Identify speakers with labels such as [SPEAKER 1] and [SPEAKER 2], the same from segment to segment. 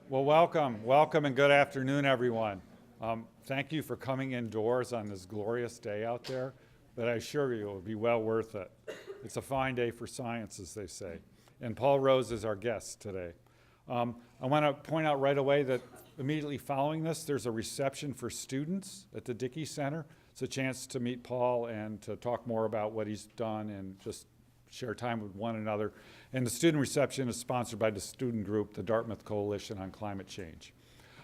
[SPEAKER 1] Well, welcome, and good afternoon, everyone. Thank you for coming indoors on this glorious day out there, but I assure you it will be well worth it. It's a fine day for science, as they say. And Paul Rose is our guest today. I want to point out right away that immediately following this, there's a reception for students at the Dickey Center. It's a chance to meet Paul and to talk more about what he's done and just share time with one another. And the student reception is sponsored by the student group, the Dartmouth Coalition on Climate Change.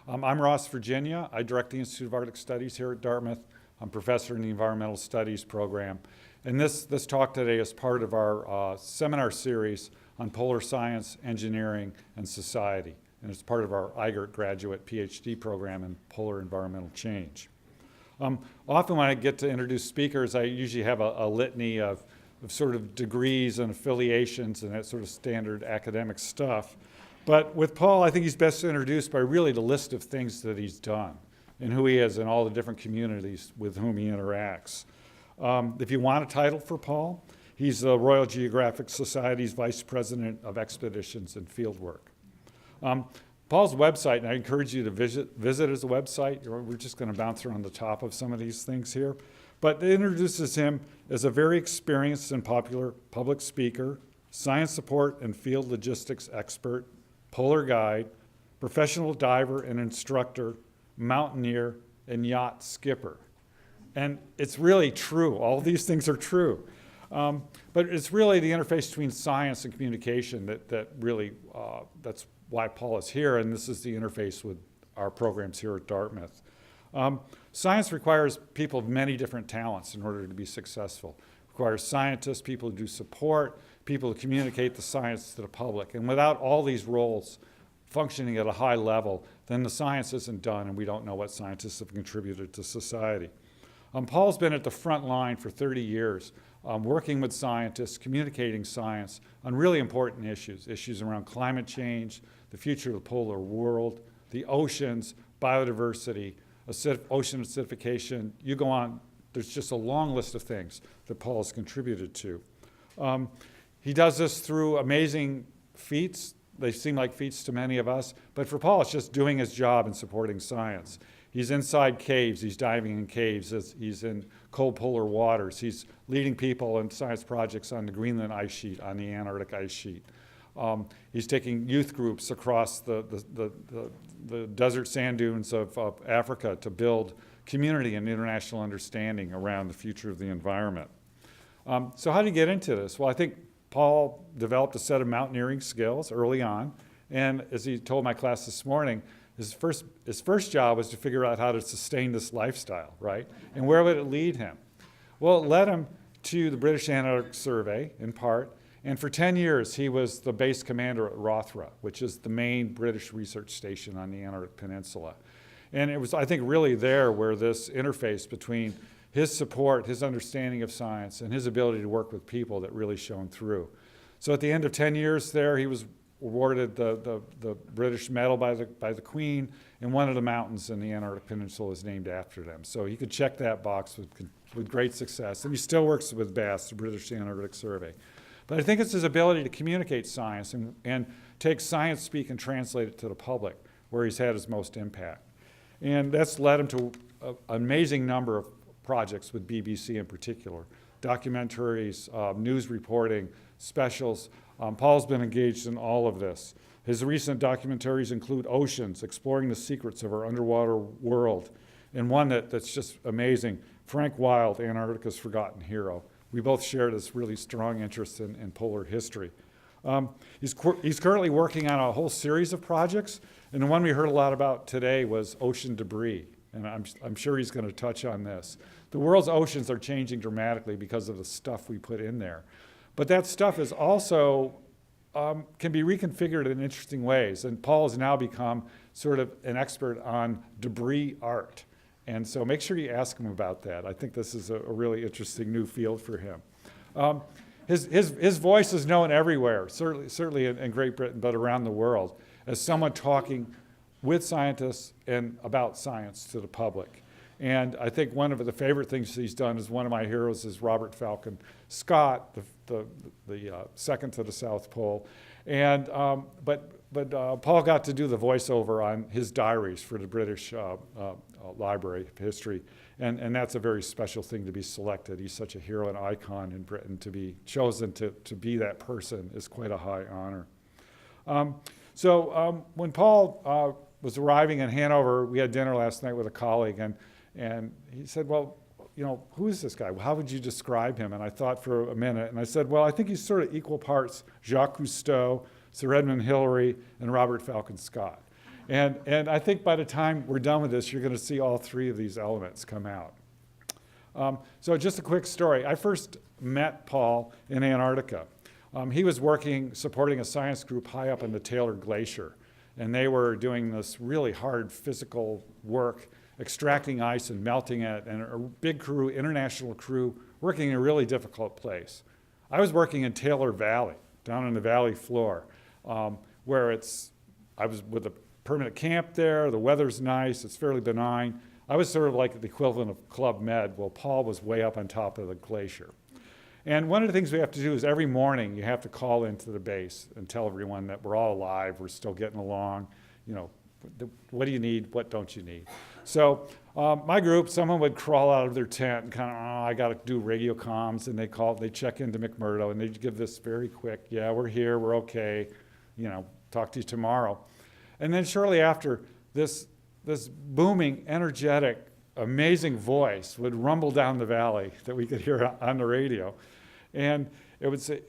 [SPEAKER 1] I'm Ross, Virginia. I direct the Institute of Arctic Studies here at Dartmouth. I'm professor in the Environmental Studies program. And this talk today is part of our seminar series on polar science, engineering, and society. And it's part of our IGERT graduate PhD program in polar environmental change. Often when I get to introduce speakers, I usually have a litany of sort of degrees and affiliations and that sort of standard academic stuff. But with Paul, I think he's best introduced by really the list of things that he's done and who he is in all the different communities with whom he interacts. If you want a title for Paul, he's the Royal Geographic Society's Vice President of Expeditions and Fieldwork. Paul's website, and I encourage you to visit his website. We're just going to bounce around the top of some of these things here. But it introduces him as a very experienced and popular public speaker, science support and field logistics expert, polar guide, professional diver and instructor, mountaineer, and yacht skipper. And it's really true. All these things are true. But it's really the interface between science and communication that really, that's why Paul is here, and this is the interface with our programs here at Dartmouth. Science requires people of many different talents in order to be successful. It requires scientists, people who do support, people who communicate the science to the public. And without all these roles functioning at a high level, then the science isn't done and we don't know what scientists have contributed to society. Paul's been at the front line for 30 years, working with scientists, communicating science on really important issues around climate change, the future of the polar world, the oceans, biodiversity, ocean acidification. You go on, there's just a long list of things that Paul has contributed to. He does this through amazing feats. They seem like feats to many of us, but for Paul, it's just doing his job and supporting science. He's inside caves, he's diving in caves, he's in cold polar waters, he's leading people in science projects on the Greenland ice sheet, on the Antarctic ice sheet. He's taking youth groups across the desert sand dunes of Africa to build community and international understanding around the future of the environment. So how did he get into this? Well, I think Paul developed a set of mountaineering skills early on, and as he told my class this morning, his first job was to figure out how to sustain this lifestyle, right? And where would it lead him? Well, it led him to the British Antarctic Survey, in part, and for 10 years he was the base commander at Rothera, which is the main British research station on the Antarctic Peninsula. And it was, I think, really there where this interface between his support, his understanding of science, and his ability to work with people that really shone through. So at the end of 10 years there, he was awarded the British medal by the Queen, and one of the mountains in the Antarctic Peninsula is named after them. So he could check that box with great success. And he still works with BASS, the British Antarctic Survey. But I think it's his ability to communicate science and take science speak and translate it to the public where he's had his most impact. And that's led him to an amazing number of projects with BBC in particular, documentaries, news reporting, specials. Paul's been engaged in all of this. His recent documentaries include Oceans, exploring the secrets of our underwater world, and one that's just amazing, Frank Wild, Antarctica's Forgotten Hero. We both share this really strong interest in polar history. He's currently working on a whole series of projects, and the one we heard a lot about today was ocean debris, and I'm sure he's going to touch on this. The world's oceans are changing dramatically because of the stuff we put in there. But that stuff is also can be reconfigured in interesting ways, and Paul has now become sort of an expert on debris art. And so make sure you ask him about that. I think this is a really interesting new field for him. His voice is known everywhere, certainly in Great Britain, but around the world, as someone talking with scientists and about science to the public. And I think one of the favorite things he's done is one of my heroes is Robert Falcon Scott, the second to the South Pole. And but Paul got to do the voiceover on his diaries for the British Library of History, and that's a very special thing to be selected. He's such a hero and icon in Britain. To be chosen to be that person is quite a high honor. When Paul was arriving in Hanover, we had dinner last night with a colleague, and he said, well, you know, who is this guy? How would you describe him? And I thought for a minute, and I said, well, I think he's sort of equal parts Jacques Cousteau, Sir Edmund Hillary, and Robert Falcon Scott. And I think by the time we're done with this, you're going to see all three of these elements come out. So just a quick story. I first met Paul in Antarctica. He was supporting a science group high up in the Taylor Glacier, and they were doing this really hard physical work, extracting ice and melting it, and a big crew, international crew, working in a really difficult place. I was working in Taylor Valley, down on the valley floor, where I was with a permanent camp there, the weather's nice, it's fairly benign. I was sort of like the equivalent of Club Med, while Paul was way up on top of the glacier. And one of the things we have to do is every morning you have to call into the base and tell everyone that we're all alive, we're still getting along, you know, what do you need, what don't you need? So my group, someone would crawl out of their tent and kind of, I got to do radio comms, and they check into McMurdo, and they give this very quick, yeah, we're here, we're okay, you know, talk to you tomorrow. And then shortly after, this booming, energetic, amazing voice would rumble down the valley that we could hear on the radio. And it would say,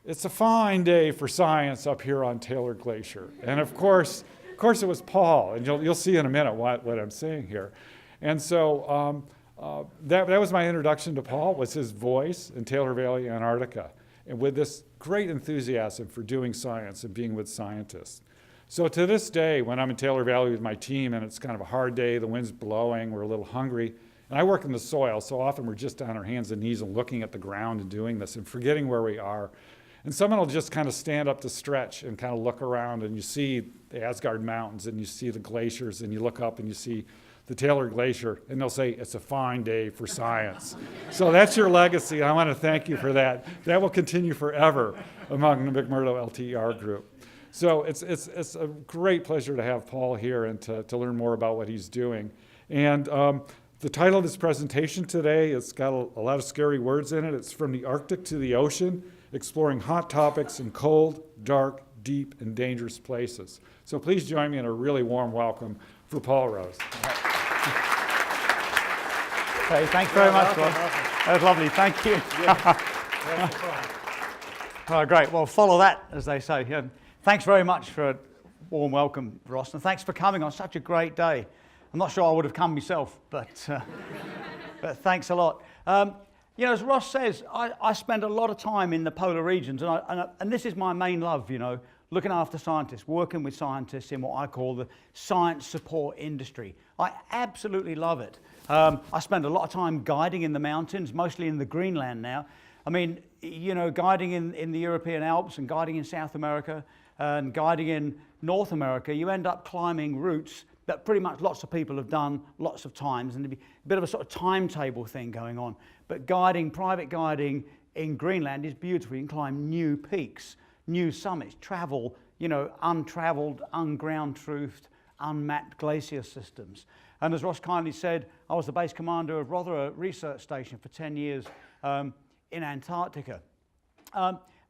[SPEAKER 1] it's a fine day for science up here on Taylor Glacier. And of course it was Paul, and you'll see in a minute what I'm saying here. And so that was my introduction to Paul, was his voice in Taylor Valley, Antarctica, and with this great enthusiasm for doing science and being with scientists. So to this day, when I'm in Taylor Valley with my team and it's kind of a hard day, the wind's blowing, we're a little hungry, and I work in the soil, so often we're just on our hands and knees and looking at the ground and doing this and forgetting where we are. And someone will just kind of stand up to stretch and kind of look around, and you see the Asgard Mountains and you see the glaciers, and you look up and you see the Taylor Glacier, and they'll say, it's a fine day for science. So that's your legacy. I want to thank you for that. That will continue forever among the McMurdo LTER group. So it's a great pleasure to have Paul here and to learn more about what he's doing. And the title of this presentation today, it's got a lot of scary words in it. It's From the Arctic to the Ocean, Exploring Hot Topics in Cold, Dark, Deep, and Dangerous Places. So please join me in a really warm welcome for Paul Rose.
[SPEAKER 2] Okay, thanks very much, Ross. That was lovely, thank you. Oh, great, well, follow that, as they say. Yeah. Thanks very much for a warm welcome, Ross, and thanks for coming on such a great day. I'm not sure I would have come myself, but thanks a lot. You know, as Ross says, I spend a lot of time in the polar regions, and this is my main love, you know, looking after scientists, working with scientists in what I call the science support industry. I absolutely love it. I spend a lot of time guiding in the mountains, mostly in the Greenland now. I mean, you know, guiding in the European Alps and guiding in South America and guiding in North America, you end up climbing routes that pretty much lots of people have done lots of times, and there'd be a bit of a sort of timetable thing going on. But private guiding in Greenland is beautiful. You can climb new peaks, new summits, travel, you know, untraveled, unground-truthed, unmapped glacier systems. And as Ross kindly said, I was the base commander of Rothera Research Station for 10 years in Antarctica.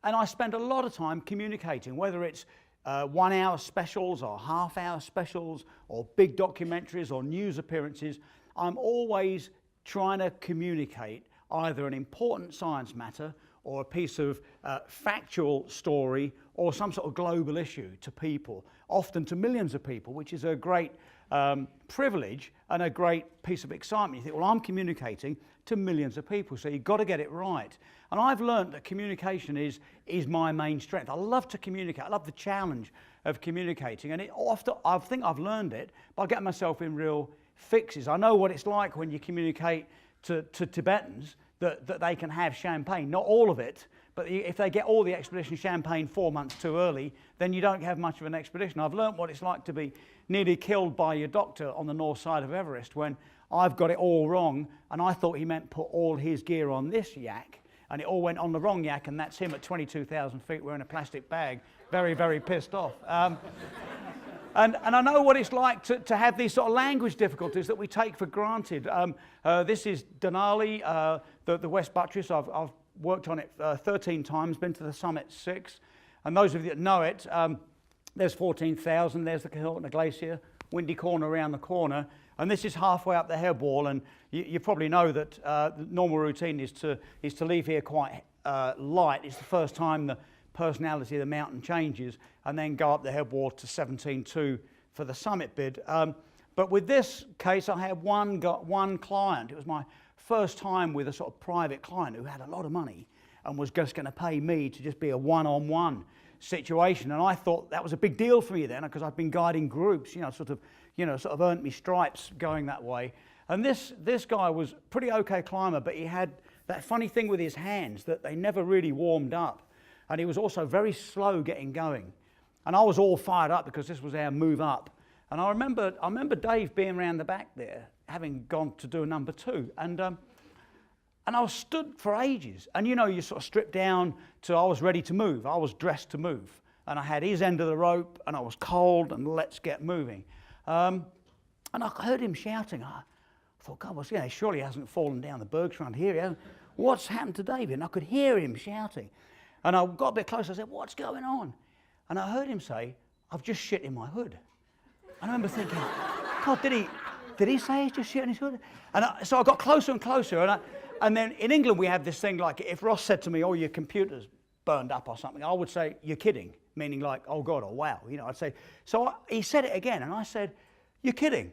[SPEAKER 2] And I spend a lot of time communicating, whether it's 1 hour specials or half-hour specials or big documentaries or news appearances. I'm always trying to communicate either an important science matter or a piece of factual story or some sort of global issue to people, often to millions of people, which is a great privilege and a great piece of excitement. You think, well, I'm communicating to millions of people, so you've got to get it right. And I've learned that communication is my main strength. I love to communicate. I love the challenge of communicating, and I think I've learned it by getting myself in real fixes. I know what it's like when you communicate to Tibetans that they can have champagne. Not all of it, but if they get all the expedition champagne 4 months too early, then you don't have much of an expedition. I've learned what it's like to be nearly killed by your doctor on the north side of Everest when I've got it all wrong, and I thought he meant put all his gear on this yak, and it all went on the wrong yak, and that's him at 22,000 feet wearing a plastic bag, very, very pissed off. And I know what it's like to have these sort of language difficulties that we take for granted. This is Denali, the West Buttress. I've worked on it 13 times, been to the summit 6. And those of you that know it, there's 14,000, there's the Kahiltna Glacier, windy corner around the corner. And this is halfway up the head wall, and you probably know that the normal routine is to leave here quite light. It's the first time the personality of the mountain changes, and then go up the head wall to 17.2 for the summit bid. But with this case, I had one client. It was my first time with a sort of private client who had a lot of money and was just going to pay me to just be a one-on-one situation. And I thought that was a big deal for me then, because I've been guiding groups, sort of earned me stripes going that way. And this guy was a pretty okay climber, but he had that funny thing with his hands that they never really warmed up. And he was also very slow getting going. And I was all fired up because this was our move up. And I remember Dave being around the back there, having gone to do a number 2. And I was stood for ages. And you sort of strip down to I was ready to move. I was dressed to move. And I had his end of the rope, and I was cold, and let's get moving. And I heard him shouting. I thought, God, surely he hasn't fallen down the bergschrund here. What's happened to David? And I could hear him shouting. And I got a bit closer. I said, what's going on? And I heard him say, I've just shit in my hood. And I remember thinking, God, did he say he's just shit in his hood? And so I got closer and closer. And then in England, we have this thing like, if Ross said to me, oh, your computer's burned up or something, I would say, you're kidding, meaning like, oh, God, or wow. I'd say, he said it again, and I said, you're kidding.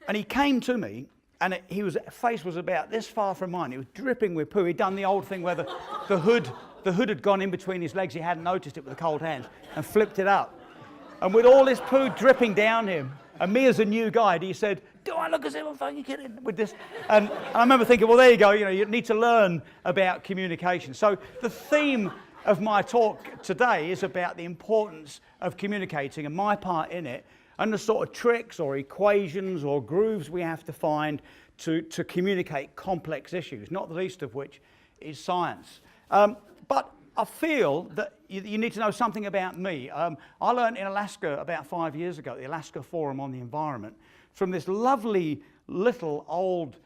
[SPEAKER 2] And he came to me, and his face was about this far from mine. He was dripping with poo. He'd done the old thing where the hood had gone in between his legs. He hadn't noticed it with the cold hands and flipped it up. And with all this poo dripping down him, and me as a new guide, he said, do I look as if I'm fucking kidding with this? And I remember thinking, well, there you go. You need to learn about communication. So the theme of my talk today is about the importance of communicating and my part in it, and the sort of tricks or equations or grooves we have to find to communicate complex issues, not the least of which is science. But I feel that you need to know something about me. I learned in Alaska about 5 years ago, the Alaska Forum on the Environment, from this lovely little old,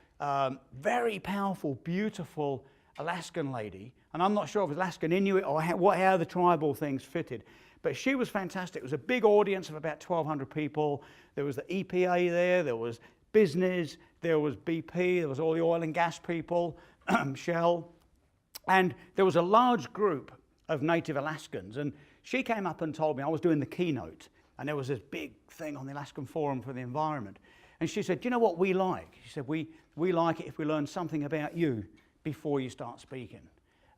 [SPEAKER 2] very powerful, beautiful Alaskan lady. And I'm not sure if it was Alaskan Inuit or how the tribal things fitted. But she was fantastic. It was a big audience of about 1,200 people. There was the EPA there was business, there was BP, there was all the oil and gas people, Shell. And there was a large group of native Alaskans. And she came up and told me, I was doing the keynote, and there was this big thing on the Alaskan Forum for the Environment. And she said, do you know what we like? She said, we like it if we learn something about you before you start speaking.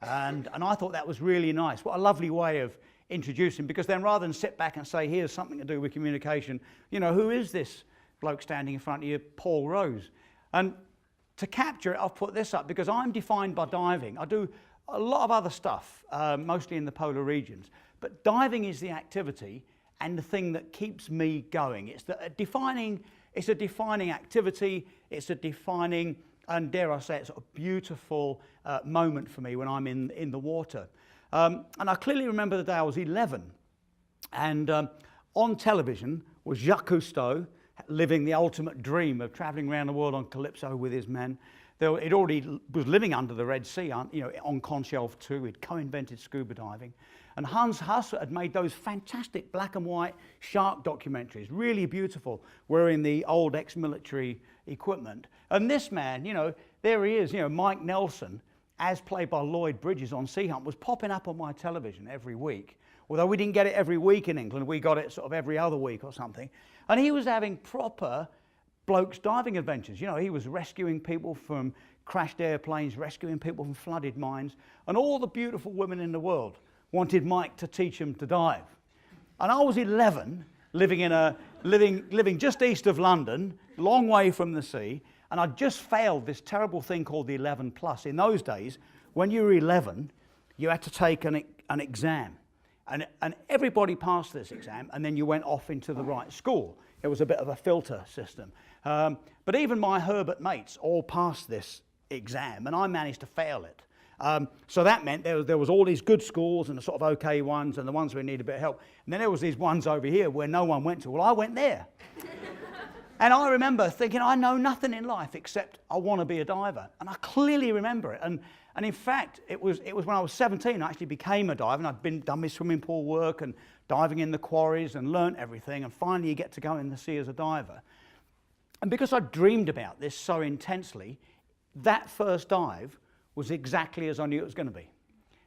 [SPEAKER 2] And I thought that was really nice. What a lovely way of introducing, because then rather than sit back and say, here's something to do with communication, who is this bloke standing in front of you, Paul Rose? And to capture it, I've put this up, because I'm defined by diving. I do a lot of other stuff, mostly in the polar regions. But diving is the activity and the thing that keeps me going. It's a defining activity. It's a defining, and dare I say it, sort of beautiful moment for me when I'm in the water. And I clearly remember the day I was 11. And on television was Jacques Cousteau living the ultimate dream of traveling around the world on Calypso with his men. It already was living under the Red Sea, on Conshelf 2. He'd co-invented scuba diving. And Hans Hus had made those fantastic black and white shark documentaries, really beautiful, wearing the old ex-military equipment. And this man, there he is, Mike Nelson, as played by Lloyd Bridges on Sea Hunt, was popping up on my television every week. Although we didn't get it every week in England, we got it sort of every other week or something. And he was having proper blokes diving adventures. He was rescuing people from crashed airplanes, rescuing people from flooded mines, and all the beautiful women in the world wanted Mike to teach them to dive. And I was 11, living just east of London, long way from the sea, and I'd just failed this terrible thing called the 11 plus. In those days, when you were 11, you had to take an exam. And everybody passed this exam, and then you went off into the right school. It was a bit of a filter system. But even my Herbert mates all passed this exam, and I managed to fail it. So that meant there was all these good schools and the sort of okay ones and the ones where needed a bit of help. And then there was these ones over here where no one went to. Well, I went there. And I remember thinking, I know nothing in life except I want to be a diver. And I clearly remember it. And in fact, it was when I was 17 I actually became a diver, and I'd done my swimming pool work and diving in the quarries and learnt everything, and finally you get to go in the sea as a diver. And because I dreamed about this so intensely, that first dive was exactly as I knew it was going to be.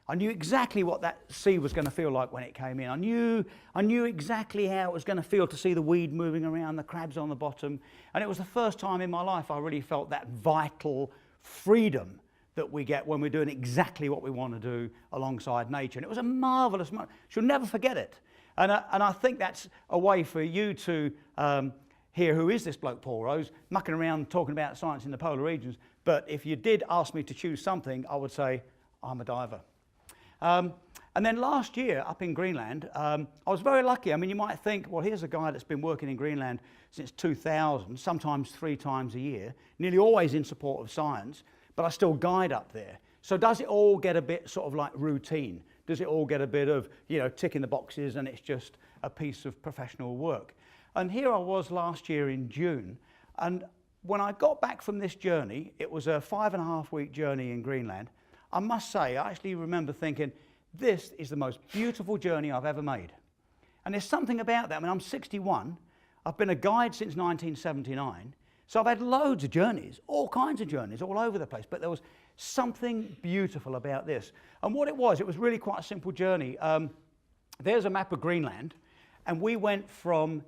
[SPEAKER 2] I knew exactly what that sea was going to feel like when it came in. I knew exactly how it was going to feel to see the weed moving around, the crabs on the bottom. And it was the first time in my life I really felt that vital freedom that we get when we're doing exactly what we want to do alongside nature. And it was a marvellous moment. She'll never forget it. And I think that's a way for you to hear who is this bloke Paul Rose, mucking around talking about science in the polar regions. But if you did ask me to choose something, I would say I'm a diver. And then last year up in Greenland, I was very lucky. I mean, you might think, well, here's a guy that's been working in Greenland since 2000, sometimes 3 times a year, nearly always in support of science, but I still guide up there. So does it all get a bit sort of like routine? Does it all get a bit of, ticking the boxes and it's just a piece of professional work? And here I was last year in June, and when I got back from this journey, it was a 5.5-week journey in Greenland. I must say, I actually remember thinking, this is the most beautiful journey I've ever made. And there's something about that. I mean, I'm 61. I've been a guide since 1979. So I've had loads of journeys, all kinds of journeys, all over the place. But there was something beautiful about this. And what it was really quite a simple journey. There's a map of Greenland. And we went from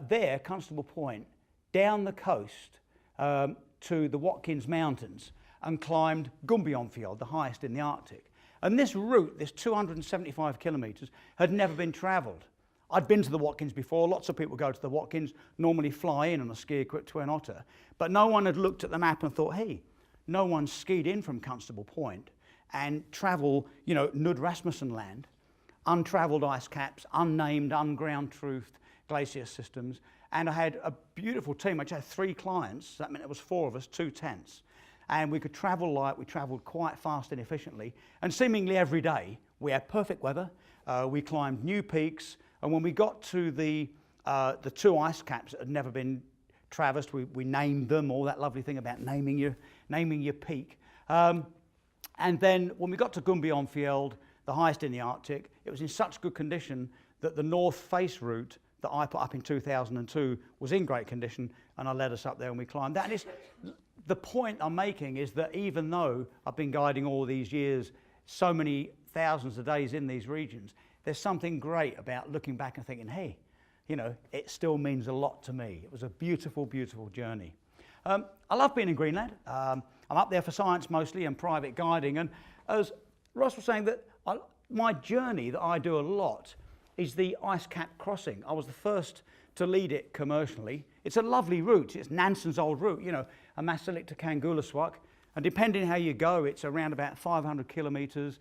[SPEAKER 2] there, Constable Point, down the coast to the Watkins Mountains, and climbed Gumbionsfjord, the highest in the Arctic. And this route, this 275 kilometres, had never been travelled. I'd been to the Watkins before. Lots of people go to the Watkins, normally fly in on a ski-equipped twin otter. But no one had looked at the map and thought, hey, no one skied in from Constable Point and travel, Nud Rasmussen land, untravelled ice caps, unnamed, unground-truthed glacier systems. And I had a beautiful team. I just had 3 clients. That meant it was 4 of us, 2 tents. And we could travel light. We travelled quite fast and efficiently. And seemingly every day, we had perfect weather. We climbed new peaks. And when we got to the 2 ice caps that had never been traversed, we named them, all that lovely thing about naming your peak. And then when we got to Gumbionsfjord, the highest in the Arctic, it was in such good condition that the North Face route that I put up in 2002 was in great condition, and I led us up there and we climbed that. And it's, the point I'm making is that even though I've been guiding all these years, so many thousands of days in these regions, there's something great about looking back and thinking, hey, it still means a lot to me. It was a beautiful, beautiful journey. I love being in Greenland. I'm up there for science mostly and private guiding. And as Ross was saying, that my journey that I do a lot is the ice cap crossing. I was the first to lead it commercially. It's a lovely route. It's Nansen's old route, a Masalit to Kangulaswak. And depending how you go, it's around about 500 kilometres.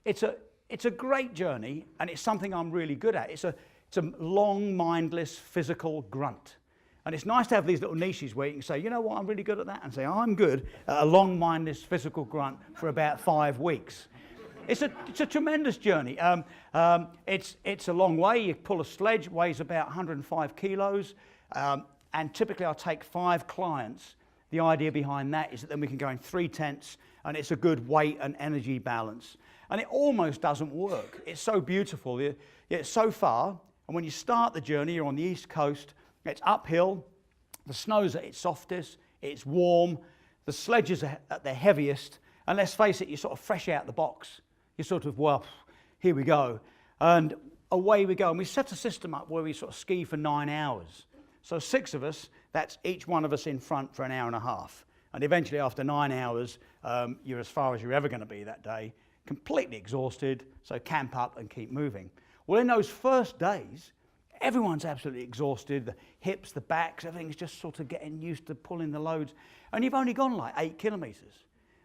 [SPEAKER 2] It's a great journey, and it's something I'm really good at. It's a long, mindless, physical grunt. And it's nice to have these little niches where you can say, you know what, I'm really good at that, and say, I'm good at a long, mindless, physical grunt for about 5 weeks. It's a tremendous journey. It's a long way. You pull a sledge, weighs about 105 kilos, and typically I'll take 5 clients. The idea behind that is that then we can go in 3 tents, and it's a good weight and energy balance. And it almost doesn't work. It's so beautiful. It's so far, and when you start the journey, you're on the east coast, it's uphill, the snow's at its softest, it's warm, the sledges are at their heaviest, and let's face it, you're sort of fresh out the box. You're sort of, well, here we go. And away we go. And we set a system up where we sort of ski for 9 hours. So 6 of us, that's each one of us in front for an hour and a half. And eventually after 9 hours, you're as far as you're ever going to be that day, completely exhausted, so camp up and keep moving. Well, in those first days, everyone's absolutely exhausted, the hips, the backs, everything's just sort of getting used to pulling the loads. And you've only gone like 8 kilometres.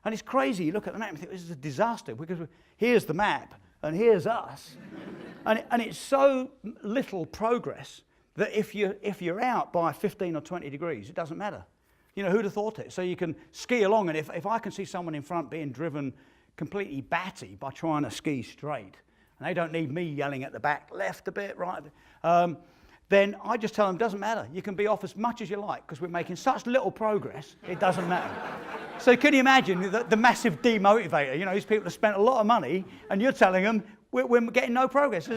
[SPEAKER 2] And it's crazy, you look at the map and think, this is a disaster, because here's the map, and here's us. and it's so little progress that if you're out by 15 or 20 degrees, it doesn't matter. You know, who'd have thought it? So you can ski along, and if I can see someone in front being driven completely batty by trying to ski straight, and they don't need me yelling at the back, left a bit, right, then I just tell them, doesn't matter. You can be off as much as you like, because we're making such little progress, it doesn't matter. So can you imagine the massive demotivator? You know, these people have spent a lot of money, and you're telling them, we're getting no progress.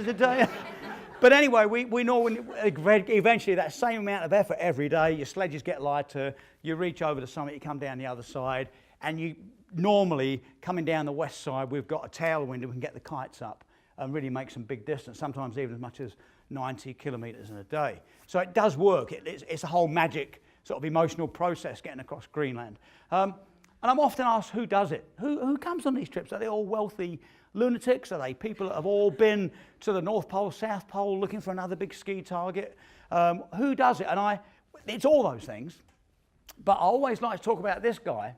[SPEAKER 2] But anyway, we know eventually that same amount of effort every day, your sledges get lighter, you reach over the summit, you come down the other side, and you normally, coming down the west side, we've got a tailwind and we can get the kites up and really make some big distance, sometimes even as much as 90 kilometres in a day. So it does work. It's a whole magic sort of emotional process getting across Greenland. And I'm often asked, who does it? Who comes on these trips? Are they all wealthy lunatics? Are they people that have all been to the North Pole, South Pole, looking for another big ski target? Who does it? And it's all those things. But I always like to talk about this guy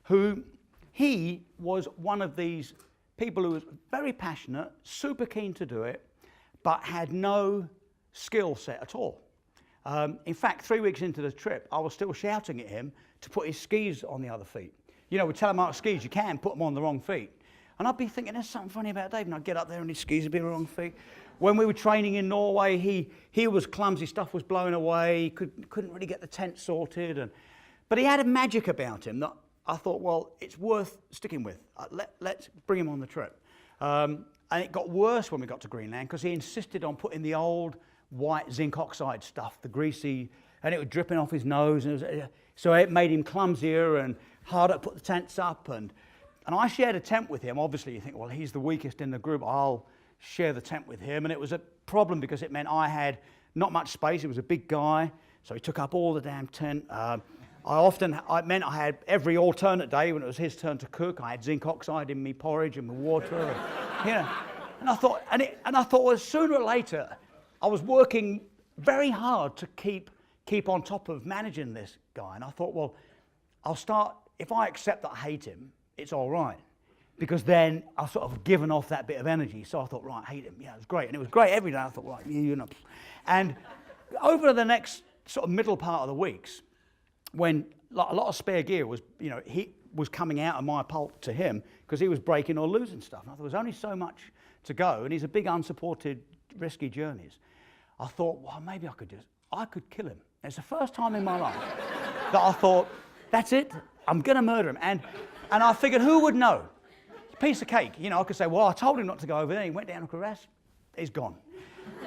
[SPEAKER 2] who, he was one of these people who was very passionate, super keen to do it, but had no skill set at all. In fact, 3 weeks into the trip, I was still shouting at him to put his skis on the other feet. You know, with telemark skis, you can put them on the wrong feet. And I'd be thinking, there's something funny about Dave. And I'd get up there and his skis would be on the wrong feet. When we were training in Norway, he was clumsy, stuff was blowing away, couldn't really get the tent sorted. But he had a magic about him that I thought, well, it's worth sticking with. Let's bring him on the trip. And it got worse when we got to Greenland because he insisted on putting the old white zinc oxide stuff, the greasy, and it was dripping off his nose. And so it made him clumsier and harder to put the tents up. And I shared a tent with him. Obviously, you think, well, he's the weakest in the group. I'll share the tent with him. And it was a problem because it meant I had not much space. He was a big guy, so he took up all the damn tent. It meant I had every alternate day when it was his turn to cook. I had zinc oxide in me porridge and my water, and I thought, well, sooner or later, I was working very hard to keep on top of managing this guy. And I thought, well, I'll start. If I accept that I hate him, it's all right, because then I've sort of given off that bit of energy. So I thought, right, hate him. Yeah, it was great, and it was great every day. I thought, right, you know, and over the next sort of middle part of the weeks, when a lot of spare gear was, you know, he was coming out of my pulp to him because he was breaking or losing stuff. And I thought there was only so much to go, and he's a big unsupported, risky journeys. I thought, well, maybe I could kill him. It's the first time in my life that I thought, that's it, I'm going to murder him. And I figured, who would know? Piece of cake. You know, I could say, well, I told him not to go over there. He went down a crevasse. He's gone.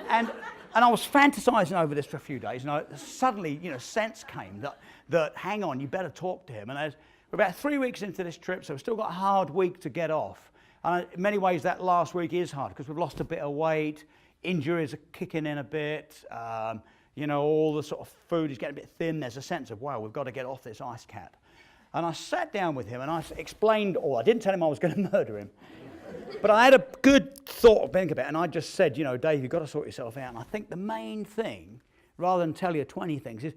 [SPEAKER 2] And I was fantasizing over this for a few days, and suddenly, you know, sense came that hang on, you better talk to him. And we're about 3 weeks into this trip, so we've still got a hard week to get off. And in many ways, that last week is hard because we've lost a bit of weight, injuries are kicking in a bit, you know, all the sort of food is getting a bit thin. There's a sense of, wow, we've got to get off this ice cap. And I sat down with him and I explained all. I didn't tell him I was going to murder him. But I had a good thought of think about it, and I just said, you know, Dave, you've got to sort yourself out. And I think the main thing, rather than tell you 20 things, is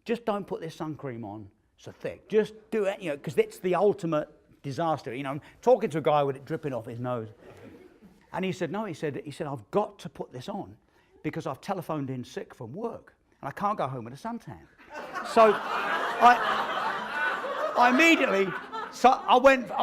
[SPEAKER 2] just don't put this sun cream on so thick. Just do it, you know, because it's the ultimate disaster. You know, I'm talking to a guy with it dripping off his nose. And he said, no, he said, I've got to put this on because I've telephoned in sick from work, and I can't go home with a suntan. So I immediately... So I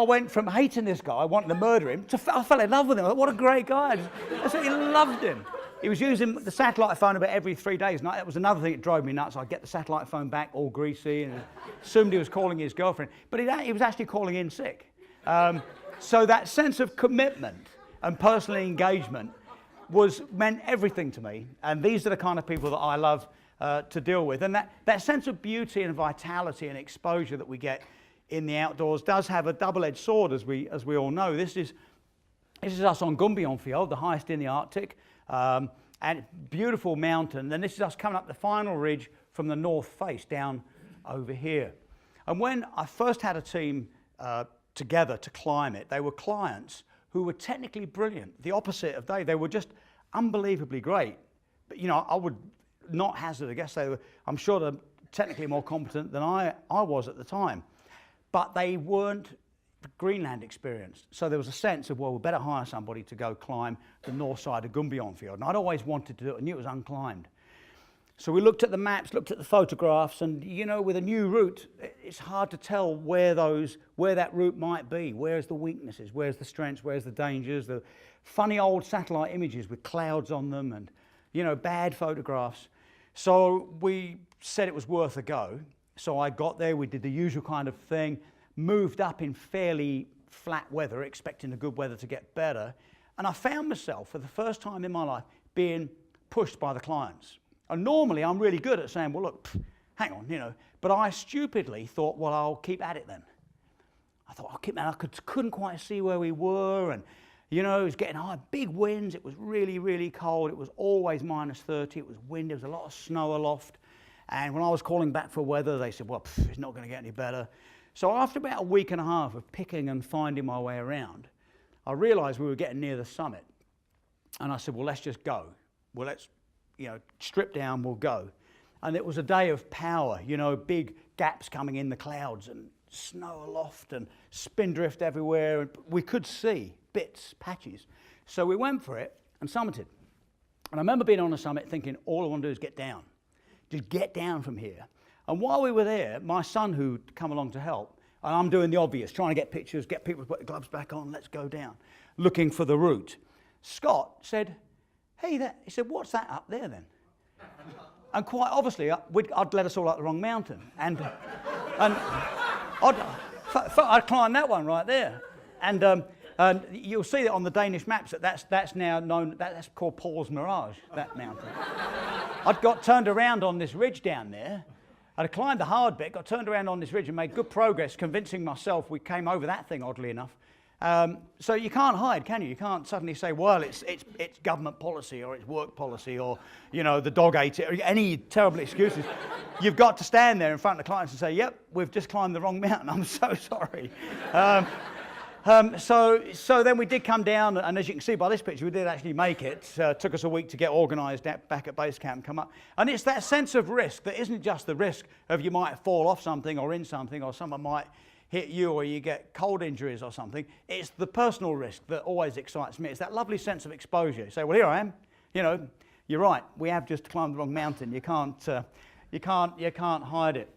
[SPEAKER 2] went from hating this guy, wanting to murder him, to I fell in love with him. I thought, what a great guy. I absolutely loved him. He was using the satellite phone about every 3 days. And that was another thing that drove me nuts. I'd get the satellite phone back all greasy and assumed he was calling his girlfriend. But he was actually calling in sick. So that sense of commitment and personal engagement meant everything to me. And these are the kind of people that I love to deal with. And that sense of beauty and vitality and exposure that we get in the outdoors does have a double-edged sword, as we all know. This is us on Gumbion, the highest in the Arctic, and beautiful mountain. And this is us coming up the final ridge from the north face down over here. And when I first had a team together to climb it, they were clients who were technically brilliant, the opposite of Dave. They were just unbelievably great. But, you know, I would not hazard a guess. I'm sure they're technically more competent than I was at the time. But they weren't Greenland experienced. So there was a sense of, well, we better hire somebody to go climb the north side of Gumbion. And I'd always wanted to do it. I knew it was unclimbed. So we looked at the maps, looked at the photographs, and you know, with a new route, it's hard to tell where that route might be. Where's the weaknesses? Where's the strengths? Where's the dangers? The funny old satellite images with clouds on them, and you know, bad photographs. So we said it was worth a go. So I got there. We did the usual kind of thing, moved up in fairly flat weather, expecting the good weather to get better, and I found myself for the first time in my life being pushed by the clients. And normally I'm really good at saying, well, look, hang on, you know. But I stupidly thought, well, I'll keep at it then. I thought, I'll keep at it. I couldn't quite see where we were. And, you know, it was getting high, big winds. It was really, really cold. It was always -30. It was windy. There was a lot of snow aloft. And when I was calling back for weather, they said, well, it's not going to get any better. So after about a week and a half of picking and finding my way around, I realized we were getting near the summit. And I said, well, let's just go. Well, let's, you know, strip down, we'll go. And it was a day of power, you know, big gaps coming in the clouds and snow aloft and spindrift everywhere. And we could see bits, patches. So we went for it and summited. And I remember being on the summit thinking, all I want to do is get down. Just get down from here. And while we were there, my son, who'd come along to help, and I'm doing the obvious, trying to get pictures, get people to put the gloves back on, let's go down, looking for the route. Scott said, hey, he said, what's that up there then? And quite obviously, I'd led us all up the wrong mountain. And I'd climbed that one right there. And you'll see that on the Danish maps that that's now known, that's called Paul's Mirage, that mountain. I'd got turned around on this ridge down there. I'd climbed the hard bit, got turned around on this ridge and made good progress, convincing myself we came over that thing, oddly enough. So you can't hide, can you? You can't suddenly say, well, it's government policy or it's work policy or, you know, the dog ate it, or any terrible excuses. You've got to stand there in front of the clients and say, yep, we've just climbed the wrong mountain. I'm so sorry. So then we did come down, and as you can see by this picture, we did actually make it. Took us a week to get organised back at base camp and come up. And it's that sense of risk that isn't just the risk of you might fall off something or in something or someone might hit you or you get cold injuries or something. It's the personal risk that always excites me. It's that lovely sense of exposure. You say, well, here I am. You know, you're right. We have just climbed the wrong mountain. You can't hide it.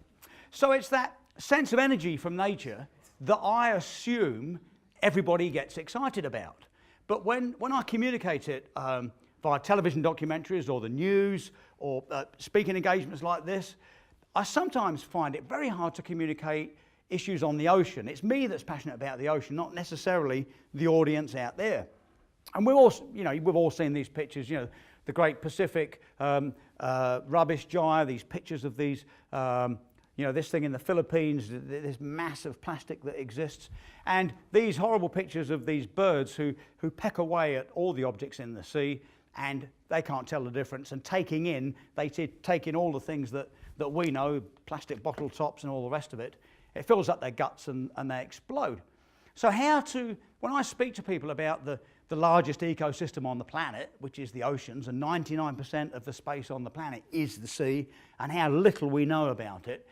[SPEAKER 2] So it's that sense of energy from nature that I assume everybody gets excited about. But when I communicate it via television documentaries or the news or speaking engagements like this, I sometimes find it very hard to communicate issues on the ocean. It's me that's passionate about the ocean, not necessarily the audience out there. And we've all seen these pictures, you know, the Great Pacific rubbish gyre, these pictures of these, you know, this thing in the Philippines, this massive plastic that exists, and these horrible pictures of these birds who peck away at all the objects in the sea, and they can't tell the difference, and they take in all the things that we know, plastic bottle tops and all the rest of it. It fills up their guts and they explode. So when I speak to people about the largest ecosystem on the planet, which is the oceans, and 99% of the space on the planet is the sea, and how little we know about it,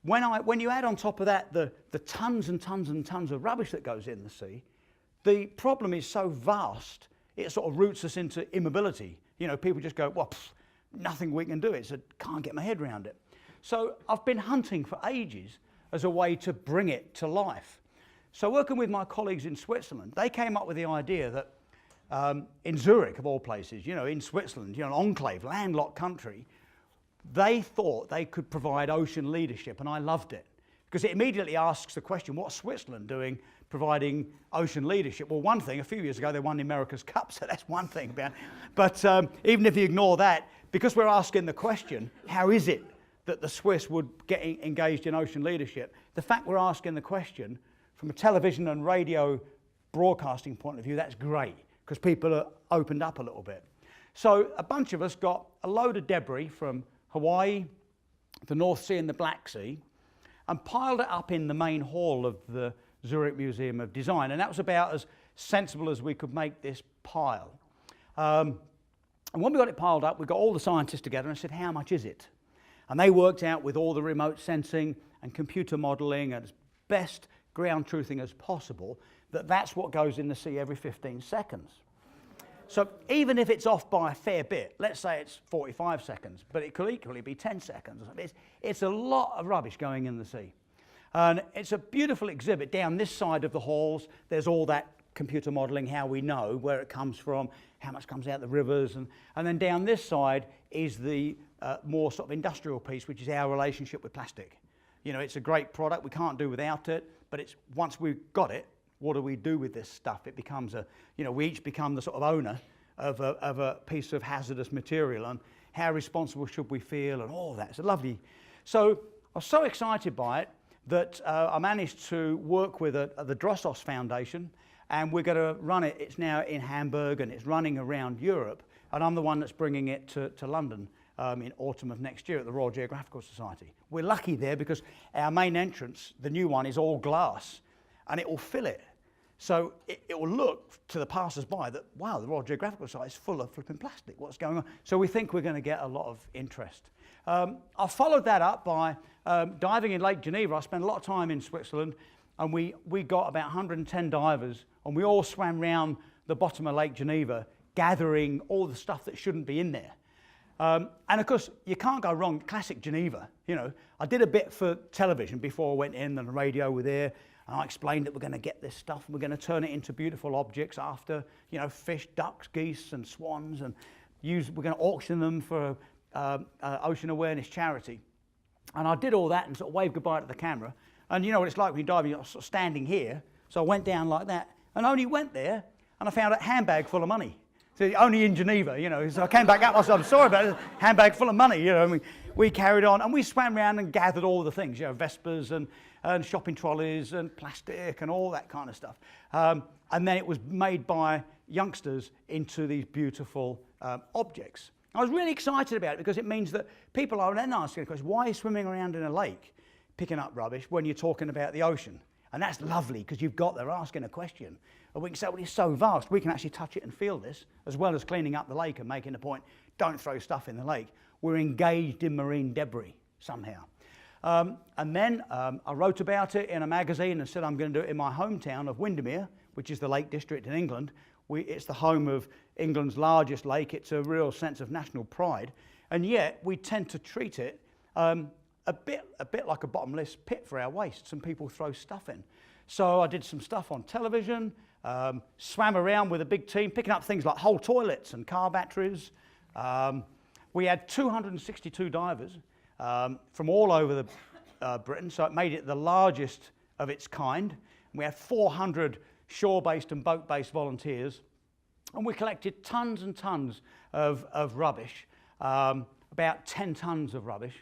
[SPEAKER 2] when you add on top of that the tons and tons and tons of rubbish that goes in the sea, the problem is so vast, it sort of roots us into immobility. You know, people just go, well, nothing we can do. Can't get my head around it. So I've been hunting for ages as a way to bring it to life. So working with my colleagues in Switzerland, they came up with the idea that in Zurich, of all places, you know, in Switzerland, you know, an enclave, landlocked country, they thought they could provide ocean leadership, and I loved it. Because it immediately asks the question, what's Switzerland doing providing ocean leadership? Well, one thing, a few years ago they won the America's Cup, so that's one thing about it. But even if you ignore that, because we're asking the question, how is it that the Swiss would get engaged in ocean leadership, the fact we're asking the question from a television and radio broadcasting point of view, that's great, because people are opened up a little bit. So a bunch of us got a load of debris from Hawaii, the North Sea and the Black Sea, and piled it up in the main hall of the Zurich Museum of Design, and that was about as sensible as we could make this pile. And when we got it piled up, we got all the scientists together and said, how much is it? And they worked out with all the remote sensing and computer modelling and as best ground truthing as possible that that's what goes in the sea every 15 seconds. So even if it's off by a fair bit, let's say it's 45 seconds, but it could equally be 10 seconds. It's a lot of rubbish going in the sea. And it's a beautiful exhibit. Down this side of the halls, there's all that computer modelling, how we know where it comes from, how much comes out the rivers. And then down this side is the more sort of industrial piece, which is our relationship with plastic. You know, it's a great product. We can't do without it. But it's once we've got it, what do we do with this stuff? It becomes we each become the sort of owner of a piece of hazardous material, and how responsible should we feel and all that. It's lovely. So I was so excited by it that I managed to work with the Drossos Foundation, and we're going to run it. It's now in Hamburg and it's running around Europe, and I'm the one that's bringing it to London in autumn of next year at the Royal Geographical Society. We're lucky there because our main entrance, the new one, is all glass, and it will fill it. So it will look to the passers-by that, wow, the Royal Geographical Society is full of flipping plastic. What's going on? So we think we're going to get a lot of interest. I followed that up by diving in Lake Geneva. I spent a lot of time in Switzerland, and we got about 110 divers, and we all swam round the bottom of Lake Geneva, gathering all the stuff that shouldn't be in there. And of course, you can't go wrong. Classic Geneva, you know. I did a bit for television before I went in, and the radio were there, and I explained that we're going to get this stuff, and we're going to turn it into beautiful objects after, you know, fish, ducks, geese, and swans, and we're going to auction them for ocean awareness charity. And I did all that and sort of waved goodbye to the camera. And you know what it's like when you're diving, you're sort of standing here. So I went down like that, and only went there, and I found a handbag full of money. So only in Geneva, you know. So I came back up. I said, "I'm sorry about it. Handbag full of money," you know. And we carried on, and we swam around and gathered all the things, you know, Vespers and shopping trolleys and plastic and all that kind of stuff. And then it was made by youngsters into these beautiful objects. I was really excited about it because it means that people are then asking the question, why are you swimming around in a lake picking up rubbish when you're talking about the ocean? And that's lovely because they're asking a question. And we can say, well, it's so vast, we can actually touch it and feel this, as well as cleaning up the lake and making the point, don't throw stuff in the lake. We're engaged in marine debris somehow. And then I wrote about it in a magazine and said I'm going to do it in my hometown of Windermere, which is the Lake District in England. It's the home of England's largest lake. It's a real sense of national pride. And yet we tend to treat it a bit like a bottomless pit for our waste. Some people throw stuff in. So I did some stuff on television, swam around with a big team, picking up things like whole toilets and car batteries. We had 262 divers from all over Britain, so it made it the largest of its kind. We had 400 shore-based and boat-based volunteers, and we collected tons and tons of rubbish, about 10 tons of rubbish.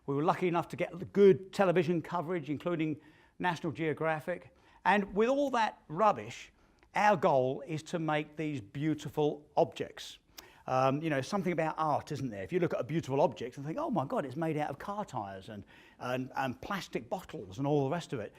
[SPEAKER 2] We were lucky enough to get good television coverage, including National Geographic. And with all that rubbish, our goal is to make these beautiful objects. You know, something about art, isn't there? If you look at a beautiful object and think, oh my God, it's made out of car tyres and plastic bottles and all the rest of it.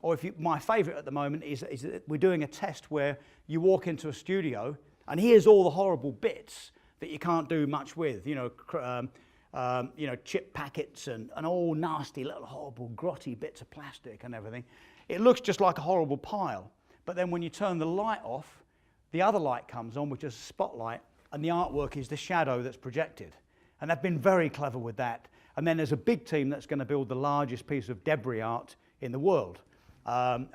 [SPEAKER 2] Or my favourite at the moment is that we're doing a test where you walk into a studio and here's all the horrible bits that you can't do much with. You know, chip packets and all nasty little horrible grotty bits of plastic and everything. It looks just like a horrible pile. But then when you turn the light off, the other light comes on, which is a spotlight, and the artwork is the shadow that's projected. And they've been very clever with that. And then there's a big team that's going to build the largest piece of debris art in the world. And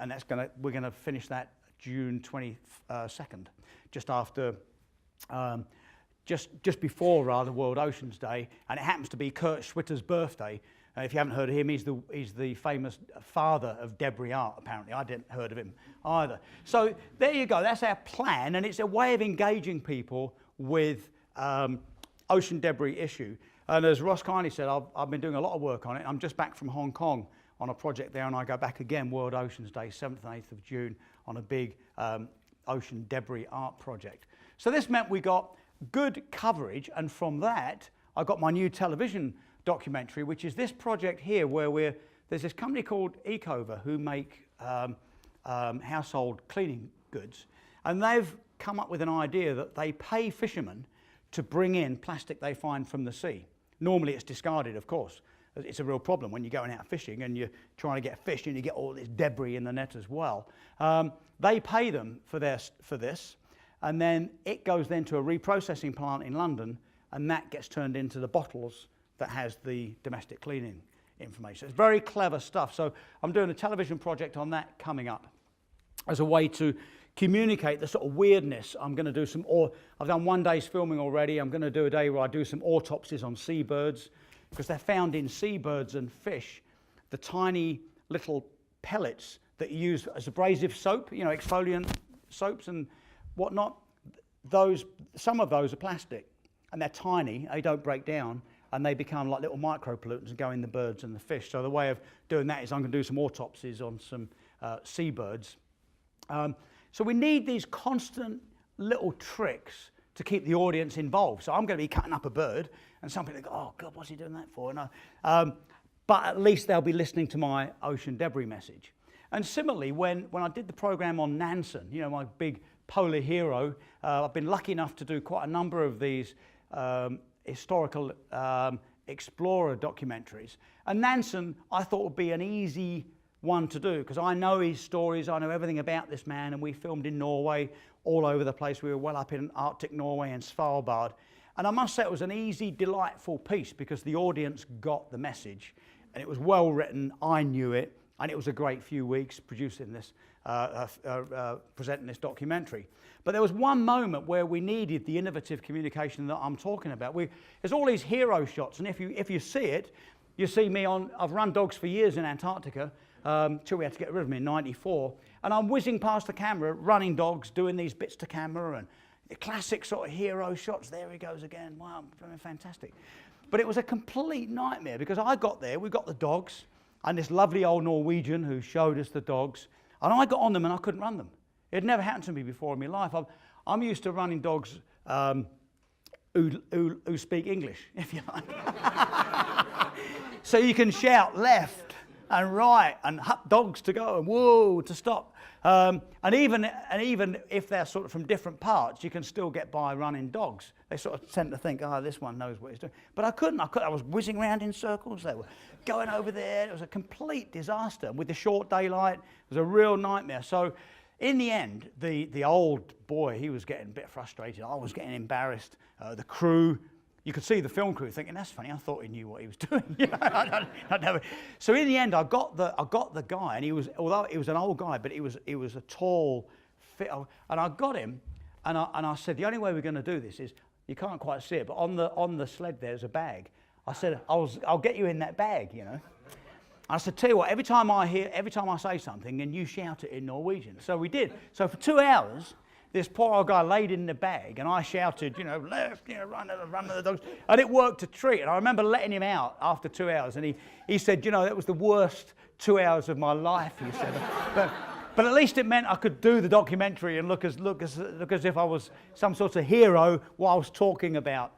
[SPEAKER 2] we're going to finish that June 22nd, just after, just before rather World Oceans Day. And it happens to be Kurt Schwitter's birthday. If you haven't heard of him, he's the famous father of debris art, apparently. I didn't heard of him either. So there you go. That's our plan. And it's a way of engaging people with ocean debris issue. And as Ross kindly said, I've been doing a lot of work on it. I'm just back from Hong Kong on a project there, and I go back again, World Oceans Day, 7th and 8th of June, on a big ocean debris art project. So this meant we got good coverage, and from that, I got my new television documentary, which is this project here, where there's this company called Ecover who make household cleaning goods, and they've come up with an idea that they pay fishermen to bring in plastic they find from the sea. Normally it's discarded, of course. It's a real problem when you're going out fishing and you're trying to get fish and you get all this debris in the net as well. They pay them for this, and then it goes then to a reprocessing plant in London, and that gets turned into the bottles that has the domestic cleaning information. It's very clever stuff. So I'm doing a television project on that coming up as a way to communicate the sort of weirdness. I'm going to do I've done one day's filming already. I'm going to do a day where I do some autopsies on seabirds, because they're found in seabirds and fish, the tiny little pellets that you use as abrasive soap, you know, exfoliant soaps and whatnot. Some of those are plastic, and they're tiny, they don't break down, and they become like little micropollutants and go in the birds and the fish. So the way of doing that is I'm going to do some autopsies on some seabirds. So we need these constant little tricks to keep the audience involved. So I'm going to be cutting up a bird, and some people go, oh God, what's he doing that for? But at least they'll be listening to my ocean debris message. And similarly, when I did the program on Nansen, you know, my big polar hero, I've been lucky enough to do quite a number of these historical explorer documentaries. And Nansen, I thought, would be an easy one to do, because I know his stories, I know everything about this man, and we filmed in Norway, all over the place. We were well up in Arctic Norway and Svalbard. And I must say it was an easy, delightful piece, because the audience got the message, and it was well written, I knew it, and it was a great few weeks producing this, presenting this documentary. But there was one moment where we needed the innovative communication that I'm talking about. There's all these hero shots, and if you see it, you see me I've run dogs for years in Antarctica, till we had to get rid of them in '94, and I'm whizzing past the camera, running dogs, doing these bits to camera, and the classic sort of hero shots. There he goes again. Wow, fantastic. But it was a complete nightmare, because I got there, we got the dogs, and this lovely old Norwegian who showed us the dogs, and I got on them and I couldn't run them. It had never happened to me before in my life. I'm used to running dogs who speak English, if you like. So you can shout left and right and dogs to go and whoa to stop. And even if they're sort of from different parts, you can still get by running dogs. They sort of tend to think, oh, this one knows what he's doing. But I couldn't. I was whizzing around in circles. They were going over there. It was a complete disaster. With the short daylight, it was a real nightmare. So in the end, the old boy, he was getting a bit frustrated. I was getting embarrassed. The crew, you could see the film crew thinking, that's funny, I thought he knew what he was doing. You know, I never. So in the end, I got the guy, and although he was an old guy, but he was a tall, fit, and I got him, and I said, the only way we're going to do this is, you can't quite see it, but on the sled there's a bag. I said, I'll get you in that bag, you know. I said, tell you what, every time I say something, and you shout it in Norwegian. So we did. So for 2 hours, this poor old guy laid in the bag, and I shouted, you know, left, you know, run to the dogs, and it worked a treat. And I remember letting him out after 2 hours, and he said, you know, that was the worst 2 hours of my life, he said. But at least it meant I could do the documentary and look as if I was some sort of hero whilst talking about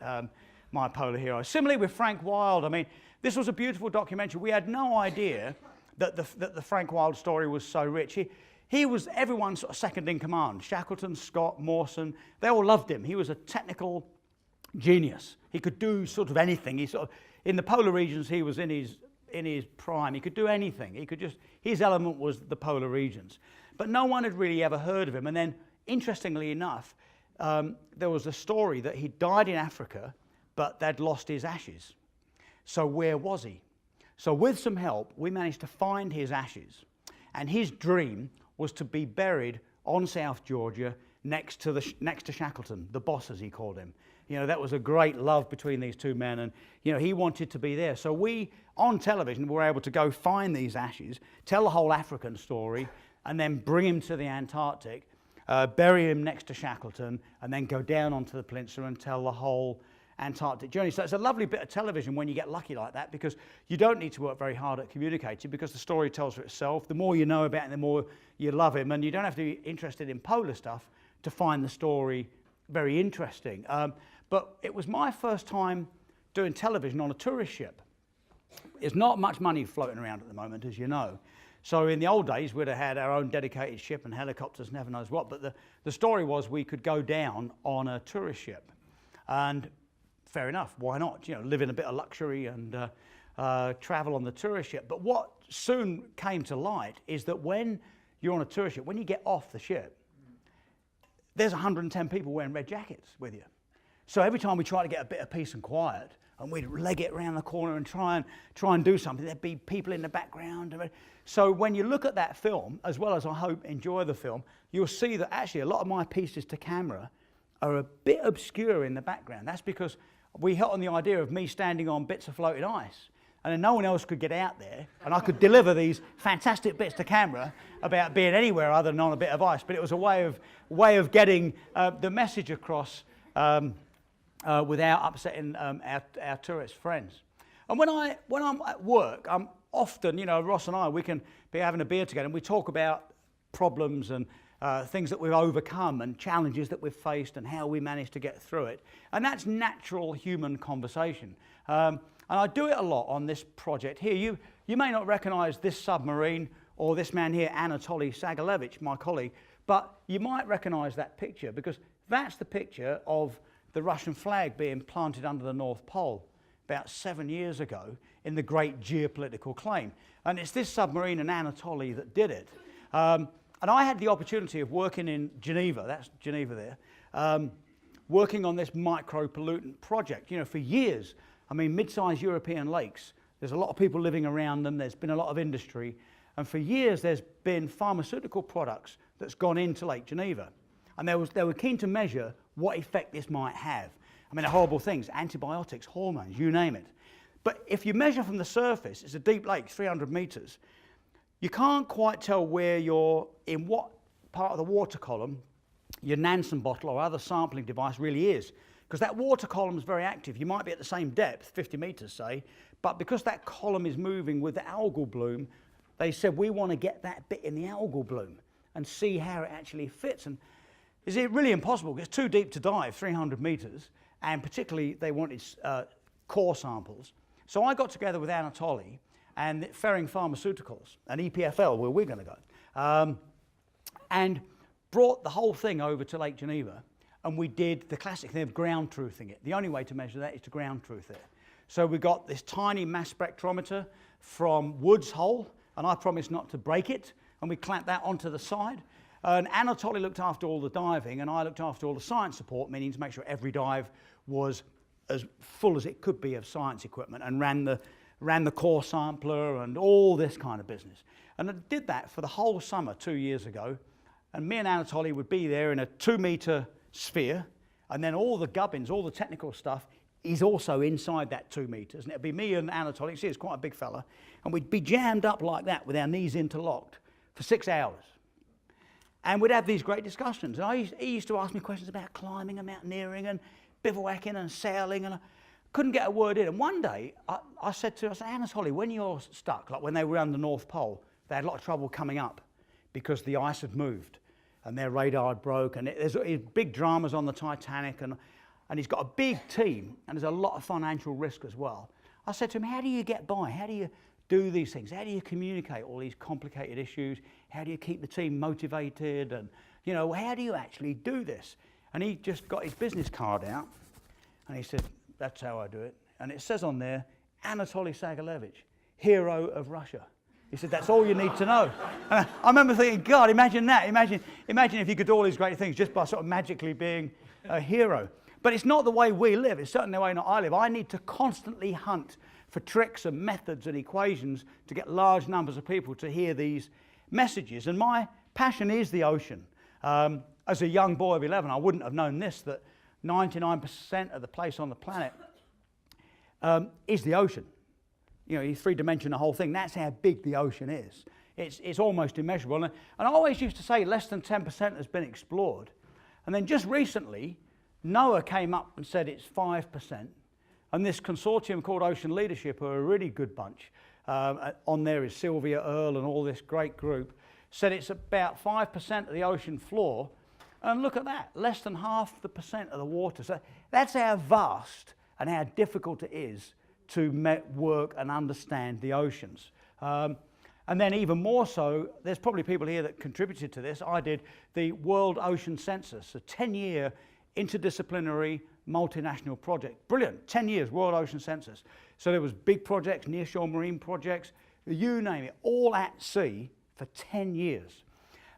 [SPEAKER 2] my polar hero. Similarly with Frank Wilde, I mean, this was a beautiful documentary. We had no idea that the Frank Wilde story was so rich. He was everyone's sort of second in command. Shackleton, Scott, Mawson, they all loved him. He was a technical genius. He could do sort of anything. In the polar regions, he was in his prime. He could do anything. His element was the polar regions. But no one had really ever heard of him. And then, interestingly enough, there was a story that he died in Africa, but they'd lost his ashes. So where was he? So with some help, we managed to find his ashes. And his dream was to be buried on South Georgia next to Shackleton, the boss, as he called him. You know, that was a great love between these two men, and you know, he wanted to be there. So we, on television, were able to go find these ashes, tell the whole African story, and then bring him to the Antarctic, bury him next to Shackleton, and then go down onto the peninsula and tell the whole Antarctic journey. So it's a lovely bit of television when you get lucky like that, because you don't need to work very hard at communicating, because the story tells for itself. The more you know about him, the more you love him, and you don't have to be interested in polar stuff to find the story very interesting. But it was my first time doing television on a tourist ship. There's not much money floating around at the moment, as you know. So in the old days, we'd have had our own dedicated ship and helicopters, never knows what. But the story was we could go down on a tourist ship. And fair enough, why not? You know, live in a bit of luxury and travel on the tourist ship. But what soon came to light is that when you're on a tourist ship, when you get off the ship, there's 110 people wearing red jackets with you. So every time we try to get a bit of peace and quiet, and we'd leg it around the corner and try and do something, there'd be people in the background. So when you look at that film, as well as I hope enjoy the film, you'll see that actually a lot of my pieces to camera are a bit obscure in the background. That's because we hit on the idea of me standing on bits of floating ice, and then no one else could get out there, and I could deliver these fantastic bits to camera about being anywhere other than on a bit of ice. But it was a way of getting the message across without upsetting our tourist friends. And when I'm at work, I'm often, Ross and I, we can be having a beer together, and we talk about problems and things that we've overcome and challenges that we've faced and how we managed to get through it. And that's natural human conversation. And I do it a lot on this project here. You may not recognize this submarine or this man here, Anatoly Sagalevich, my colleague, but you might recognize that picture because that's the picture of the Russian flag being planted under the North Pole about 7 years ago in the great geopolitical claim. And it's this submarine and Anatoly that did it. And I had the opportunity of working in Geneva, that's Geneva there, working on this micropollutant project, for years. I mean, mid-sized European lakes, there's a lot of people living around them, there's been a lot of industry, and for years there's been pharmaceutical products that's gone into Lake Geneva. And they were keen to measure what effect this might have. I mean, they're horrible things, antibiotics, hormones, you name it. But if you measure from the surface, it's a deep lake, 300 meters, you can't quite tell where in what part of the water column your Nansen bottle or other sampling device really is. Because that water column is very active. You might be at the same depth, 50 meters say, but because that column is moving with the algal bloom, they said, we want to get that bit in the algal bloom and see how it actually fits. And is it really impossible? It's too deep to dive, 300 meters, and particularly they wanted core samples. So I got together with Anatoly and Ferring Pharmaceuticals and EPFL, where we're going to go, and brought the whole thing over to Lake Geneva. And we did the classic thing of ground truthing it. The only way to measure that is to ground truth it. So we got this tiny mass spectrometer from Woods Hole, and I promised not to break it, and we clamped that onto the side. And Anatoly looked after all the diving, and I looked after all the science support, meaning to make sure every dive was as full as it could be of science equipment, and ran the core sampler and all this kind of business. And I did that for the whole summer 2 years ago, and me and Anatoly would be there in a 2-meter sphere, and then all the gubbins, all the technical stuff is also inside that 2 meters, and it'd be me and Anatoly, see, it's quite a big fella, and we'd be jammed up like that with our knees interlocked for 6 hours. And we'd have these great discussions, and he used to ask me questions about climbing and mountaineering and bivouacking and sailing, and I couldn't get a word in. And one day, I said to Anatoly, when you're stuck, like when they were around the North Pole, they had a lot of trouble coming up because the ice had moved and their radar had broke, and there's big dramas on the Titanic, and he's got a big team, and there's a lot of financial risk as well. I said to him, how do you get by? How do you do these things? How do you communicate all these complicated issues? How do you keep the team motivated? And, how do you actually do this? And he just got his business card out, and he said, that's how I do it. And it says on there, Anatoly Sagalevich, hero of Russia. He said, that's all you need to know. And I remember thinking, God, imagine that. Imagine if you could do all these great things just by sort of magically being a hero. But it's not the way we live. It's certainly the way not I live. I need to constantly hunt for tricks and methods and equations to get large numbers of people to hear these messages. And my passion is the ocean. As a young boy of 11, I wouldn't have known this, that 99% of the place on the planet is the ocean. You three-dimension the whole thing. That's how big the ocean is. It's almost immeasurable. And I always used to say less than 10% has been explored. And then just recently, NOAA came up and said it's 5%. And this consortium called Ocean Leadership, who are a really good bunch, on there is Sylvia Earle and all this great group, said it's about 5% of the ocean floor. And look at that, less than half the percent of the water. So that's how vast and how difficult it is to work and understand the oceans. And then even more so, there's probably people here that contributed to this. I did the World Ocean Census, a 10-year interdisciplinary multinational project. Brilliant, 10 years, World Ocean Census. So there was big projects, nearshore marine projects, you name it, all at sea for 10 years.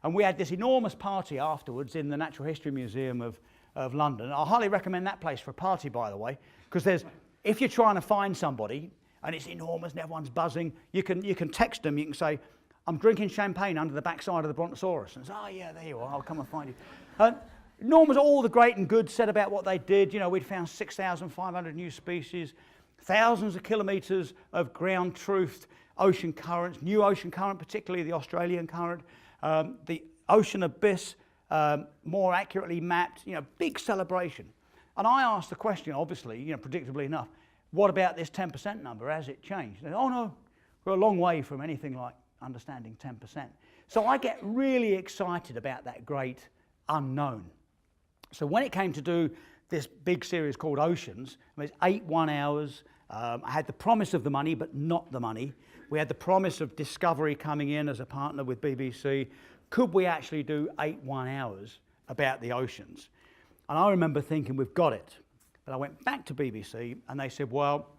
[SPEAKER 2] And we had this enormous party afterwards in the Natural History Museum of London. I highly recommend that place for a party, by the way, because if you're trying to find somebody and it's enormous and everyone's buzzing, you can text them, you can say, I'm drinking champagne under the backside of the Brontosaurus. And say, oh yeah, there you are, I'll come and find you. Enormous, all the great and good said about what they did. You know, we'd found 6,500 new species, thousands of kilometres of ground-truthed ocean currents, new ocean current, particularly the Australian current, the ocean abyss, more accurately mapped, you know, big celebration. And I asked the question, obviously, you know, predictably enough, what about this 10% number? Has it changed? They said, oh no, we're a long way from anything like understanding 10%. So I get really excited about that great unknown. So when it came to do this big series called Oceans, it was 8 1-hours. I had the promise of the money, but not the money. We had the promise of Discovery coming in as a partner with BBC. Could we actually do 8 1-hours about the oceans? And I remember thinking, we've got it. But I went back to BBC and they said, well,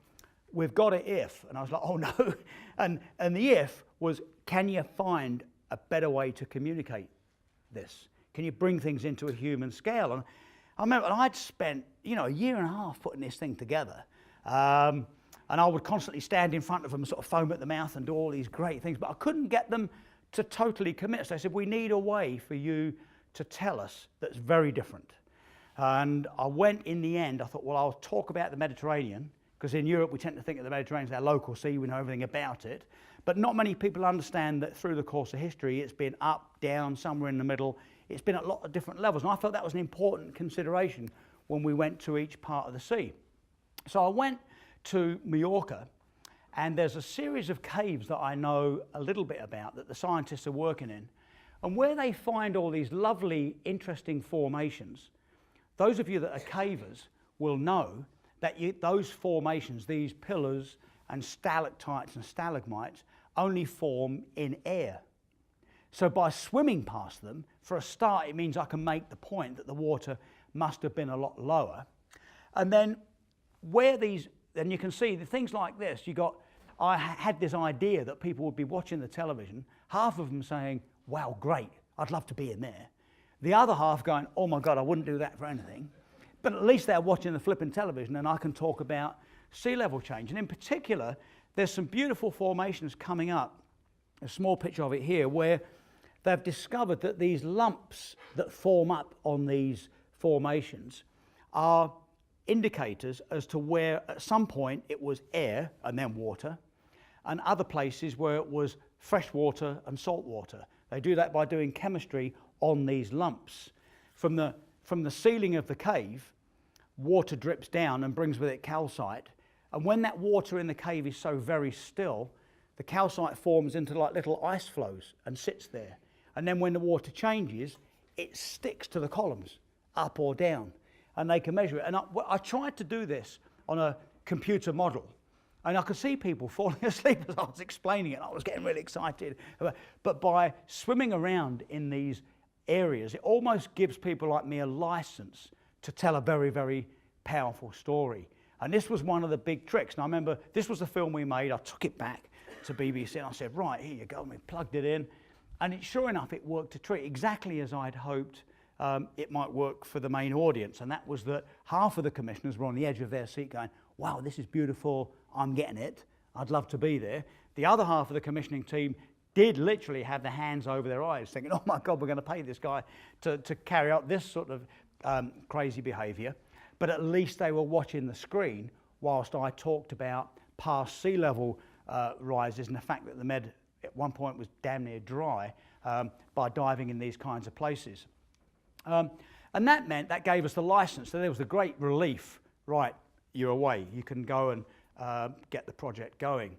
[SPEAKER 2] we've got it if. And I was like, oh no. And the if was, can you find a better way to communicate this? Can you bring things into a human scale? And I remember I'd spent, you know, a year and a half putting this thing together. And I would constantly stand in front of them, sort of foam at the mouth and do all these great things, but I couldn't get them to totally commit. So they said, we need a way for you to tell us that's very different. And I went in the end, I thought, well, I'll talk about the Mediterranean, because in Europe we tend to think of the Mediterranean as our local sea, we know everything about it. But not many people understand that through the course of history, it's been up, down, somewhere in the middle. It's been at a lot of different levels. And I felt that was an important consideration when we went to each part of the sea. So I went to Mallorca, and there's a series of caves that I know a little bit about that the scientists are working in. And where they find all these lovely, interesting formations, those of you that are cavers will know that those formations, these pillars and stalactites and stalagmites, only form in air. So by swimming past them, for a start, it means I can make the point that the water must have been a lot lower. And then where these, and you can see the things like this, I had this idea that people would be watching the television, half of them saying, wow, great, I'd love to be in there. The other half going, oh my God, I wouldn't do that for anything. But at least they're watching the flipping television and I can talk about sea level change. And in particular, there's some beautiful formations coming up, a small picture of it here, where they've discovered that these lumps that form up on these formations are indicators as to where at some point it was air and then water, and other places where it was fresh water and salt water. They do that by doing chemistry on these lumps. From the ceiling of the cave, water drips down and brings with it calcite. And when that water in the cave is so very still, the calcite forms into like little ice flows and sits there. And then when the water changes, it sticks to the columns, up or down. And they can measure it. And I tried to do this on a computer model. And I could see people falling asleep as I was explaining it. I was getting really excited. But by swimming around in these areas, it almost gives people like me a license to tell a very, very powerful story. And this was one of the big tricks. And I remember this was the film we made. I took it back to BBC and I said, right, here you go. And we plugged it in. And sure enough, it worked a treat, exactly as I'd hoped it might work for the main audience. And that was that half of the commissioners were on the edge of their seat going, wow, this is beautiful. I'm getting it. I'd love to be there. The other half of the commissioning team did literally have their hands over their eyes thinking, oh my God, we're going to pay this guy to carry out this sort of crazy behavior. But at least they were watching the screen whilst I talked about past sea level rises and the fact that the Med at one point was damn near dry by diving in these kinds of places. And that meant that gave us the license. So there was a great relief. Right, you're away. You can go and get the project going.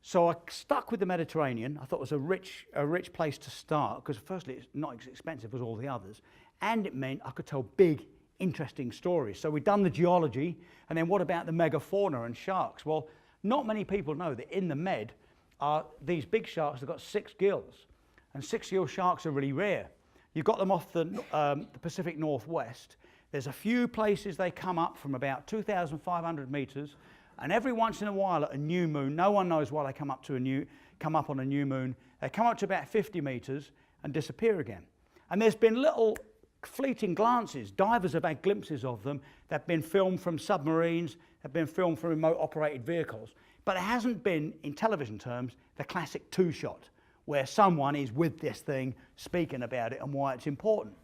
[SPEAKER 2] So I stuck with the Mediterranean. I thought it was a rich place to start because firstly, it's not as expensive as all the others. And it meant I could tell big, interesting stories. So we'd done the geology. And then what about the megafauna and sharks? Well, not many people know that in the Med, these big sharks have got 6 gills. And 6-gill sharks are really rare. You've got them off the Pacific Northwest. There's a few places they come up from about 2,500 meters, and every once in a while at a new moon, no one knows why they come up on a new moon. They come up to about 50 meters, and disappear again. And there's been little fleeting glances. Divers have had glimpses of them. They've been filmed from submarines, they've been filmed from remote operated vehicles. But it hasn't been, in television terms, the classic two-shot, where someone is with this thing speaking about it and why it's important.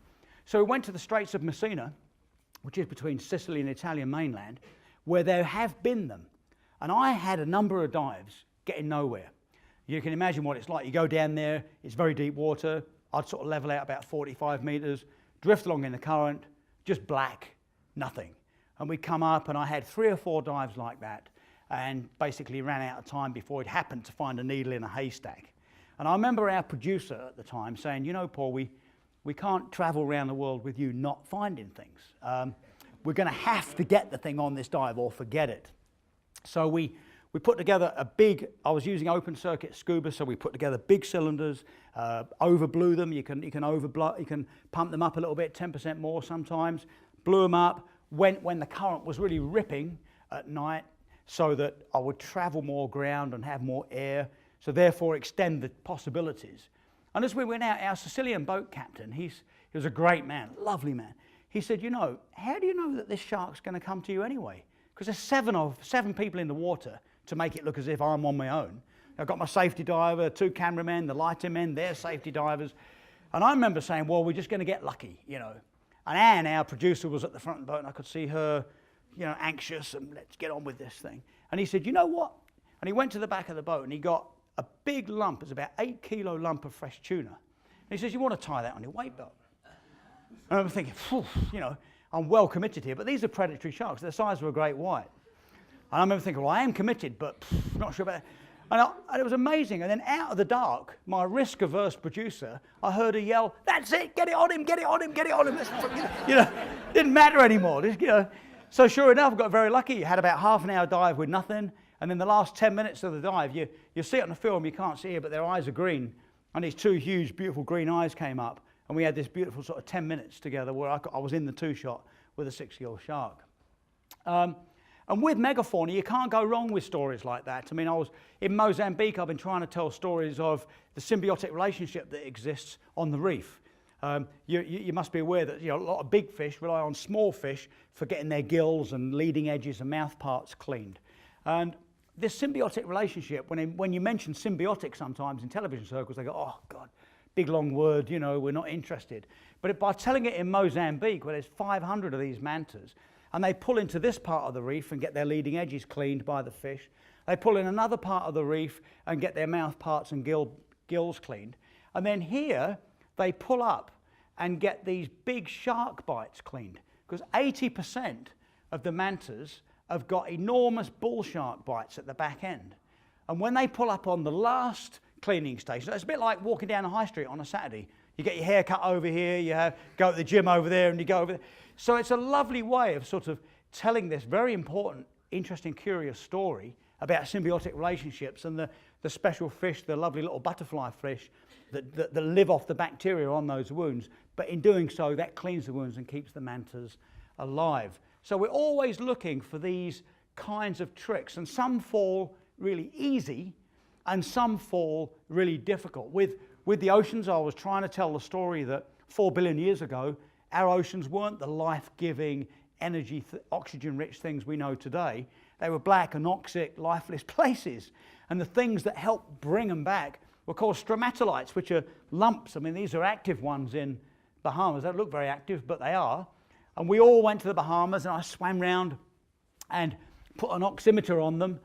[SPEAKER 2] So we went to the Straits of Messina, which is between Sicily and the Italian mainland, where there have been them. And I had a number of dives getting nowhere. You can imagine what it's like. You go down there, it's very deep water. I'd sort of level out about 45 meters, drift along in the current, just black, nothing. And we'd come up, and I had 3 or 4 dives like that, and basically ran out of time before it happened to find a needle in a haystack. And I remember our producer at the time saying, you know, Paul, we can't travel around the world with you not finding things. We're going to have to get the thing on this dive or forget it. So we put together a big, I was using open circuit scuba, so we put together big cylinders, overblew them. You can pump them up a little bit, 10% more sometimes, blew them up, went when the current was really ripping at night, so that I would travel more ground and have more air, so therefore extend the possibilities. And as we went out, our Sicilian boat captain, he was a great man, lovely man. He said, you know, how do you know that this shark's going to come to you anyway? Because there's 7 people in the water to make it look as if I'm on my own. I've got my safety diver, 2 cameramen, the lighting men, they're safety divers. And I remember saying, well, we're just going to get lucky, you know. And Anne, our producer, was at the front of the boat, and I could see her, you know, anxious, and let's get on with this thing. And he said, you know what? And he went to the back of the boat, and he got a big lump, it's about 8-kilo lump of fresh tuna. And he says, you want to tie that on your weight belt? And I'm thinking, you know, I'm well committed here, but these are predatory sharks. They're the size of a great white. And I remember thinking, well, I am committed, but not sure about that. And it was amazing. And then out of the dark, my risk-averse producer, I heard her yell, that's it, get it on him, get it on him, get it on him. You know, didn't matter anymore. Just, you know. So sure enough, I got very lucky. Had about half an hour dive with nothing. And then the last 10 minutes of the dive, you see it on the film, you can't see it, but their eyes are green. And these 2 huge, beautiful green eyes came up. And we had this beautiful sort of 10 minutes together where I was in the 2-shot with a 6-gill shark. And with megafauna, you can't go wrong with stories like that. I mean, I was in Mozambique, I've been trying to tell stories of the symbiotic relationship that exists on the reef. You must be aware that, you know, a lot of big fish rely on small fish for getting their gills and leading edges and mouth parts cleaned. And this symbiotic relationship, when you mention symbiotic sometimes in television circles, they go, oh, God, big long word, you know, we're not interested. But by telling it in Mozambique, where there's 500 of these mantas, and they pull into this part of the reef and get their leading edges cleaned by the fish. They pull in another part of the reef and get their mouth parts and gills cleaned. And then here, they pull up and get these big shark bites cleaned. Because 80% of the mantas have got enormous bull shark bites at the back end. And when they pull up on the last cleaning station, it's a bit like walking down a high street on a Saturday. You get your hair cut over here, you go to the gym over there, and you go over there. So it's a lovely way of sort of telling this very important, interesting, curious story about symbiotic relationships and the special fish, the lovely little butterfly fish that live off the bacteria on those wounds. But in doing so, that cleans the wounds and keeps the mantas alive. So we're always looking for these kinds of tricks, and some fall really easy, and some fall really difficult. With the oceans, I was trying to tell the story that 4 billion years ago, our oceans weren't the life-giving, energy, oxygen-rich things we know today. They were black, anoxic, lifeless places. And the things that helped bring them back were called stromatolites, which are lumps. I mean, these are active ones in Bahamas. They don't look very active, but they are. And we all went to the Bahamas, and I swam round and put an oximeter on them.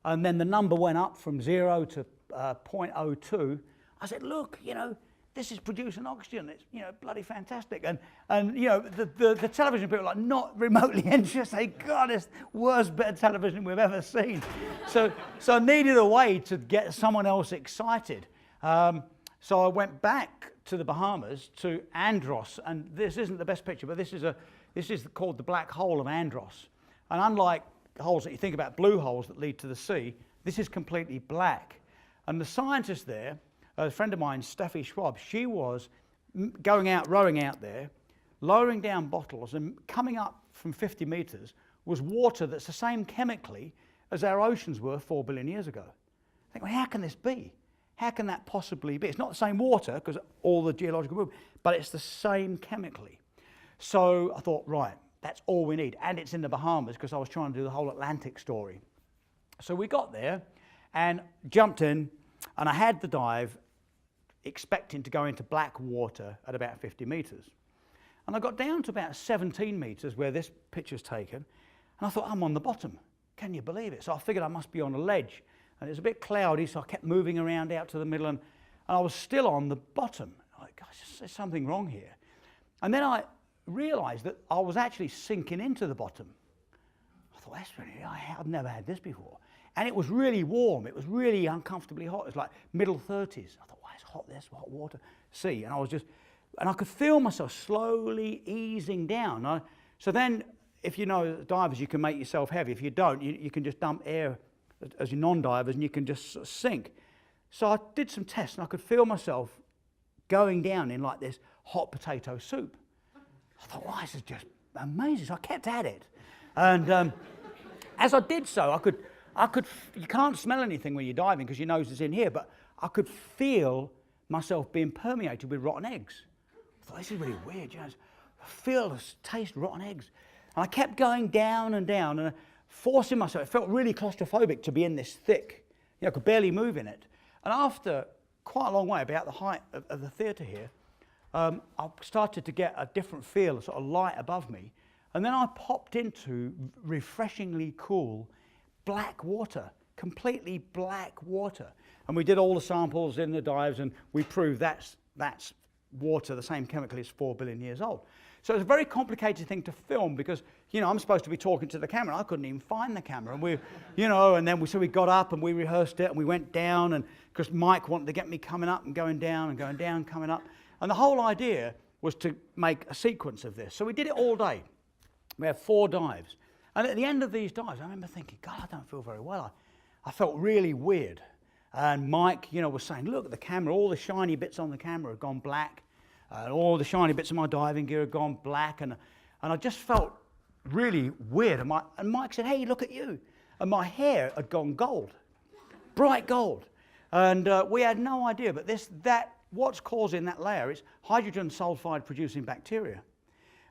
[SPEAKER 2] And then the number went up from 0 to 0.02. I said, look, you know, this is producing oxygen. It's, you know, bloody fantastic. And you know, the television people are like not remotely interested. They, God, it's the worst bit of television we've ever seen. So I needed a way to get someone else excited. So I went back to the Bahamas, to Andros, and this isn't the best picture, but this is called the black hole of Andros. And unlike holes that you think about, blue holes that lead to the sea, this is completely black. And the scientist there, a friend of mine, Steffi Schwab, she was going out, rowing out there, lowering down bottles, and coming up from 50 meters was water that's the same chemically as our oceans were 4 billion years ago. I think, well, how can this be? How can that possibly be? It's not the same water, because all the geological movement, but it's the same chemically. So I thought, right, that's all we need. And it's in the Bahamas, because I was trying to do the whole Atlantic story. So we got there and jumped in, and I had the dive expecting to go into Blackwater at about 50 metres. And I got down to about 17 metres where this picture's taken, and I thought, I'm on the bottom. Can you believe it? So I figured I must be on a ledge. And it was a bit cloudy, so I kept moving around out to the middle, and I was still on the bottom. Like, gosh, there's something wrong here. And then I realised that I was actually sinking into the bottom. I thought, that's really, I've never had this before. And it was really warm. It was really uncomfortably hot. It was like middle 30s. I thought, why is hot this, hot water? See, and I could feel myself slowly easing down. So then, if you know divers, you can make yourself heavy. If you don't, you can just dump air as your non-divers, and you can just sort of sink. So I did some tests, and I could feel myself going down in like this hot potato soup. I thought, wow, this is just amazing. So I kept at it. And as I did so, you can't smell anything when you're diving because your nose is in here, but I could feel myself being permeated with rotten eggs. I thought, this is really weird. You know, I feel, taste rotten eggs. And I kept going down and down and forcing myself. It felt really claustrophobic to be in this thick. You know, I could barely move in it. And after quite a long way, about the height of the theatre here, I started to get a different feel, a sort of light above me. And then I popped into refreshingly cool black water, completely black water. And we did all the samples in the dives, and we proved that's water, the same chemical, is 4 billion years old. So it's a very complicated thing to film because, you know, I'm supposed to be talking to the camera. I couldn't even find the camera. And so we got up and we rehearsed it and we went down, and because Mike wanted to get me coming up and going down, coming up. And the whole idea was to make a sequence of this. So we did it all day. We had 4 dives. And at the end of these dives, I remember thinking, God, I don't feel very well. I felt really weird. And Mike, you know, was saying, look at the camera, all the shiny bits on the camera had gone black. All the shiny bits of my diving gear had gone black, and I just felt really weird. And Mike said, hey, look at you. And my hair had gone gold, bright gold. And we had no idea, but what's causing that layer is hydrogen sulfide producing bacteria.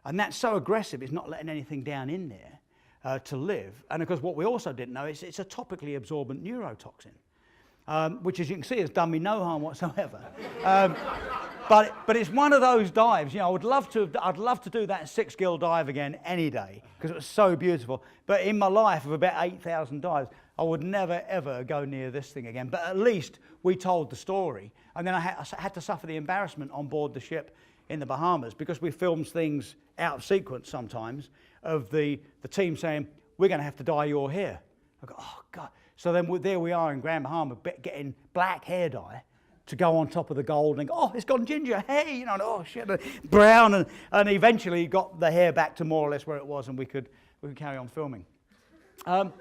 [SPEAKER 2] And that's so aggressive, it's not letting anything down in there to live. And of course, what we also didn't know is it's a topically absorbent neurotoxin, which, as you can see, has done me no harm whatsoever. But it's one of those dives, you know, I'd love to do that 6-gill dive again any day because it was so beautiful. But in my life of about 8,000 dives, I would never, ever go near this thing again. But at least we told the story. And then I had to suffer the embarrassment on board the ship in the Bahamas because we filmed things out of sequence sometimes of the team saying, we're going to have to dye your hair. I go, oh, God. So then there we are in Grand Bahama getting black hair dye to go on top of the gold and go, oh, it's gone ginger, hey, you know, and, oh shit, brown, and eventually got the hair back to more or less where it was, and we could carry on filming. And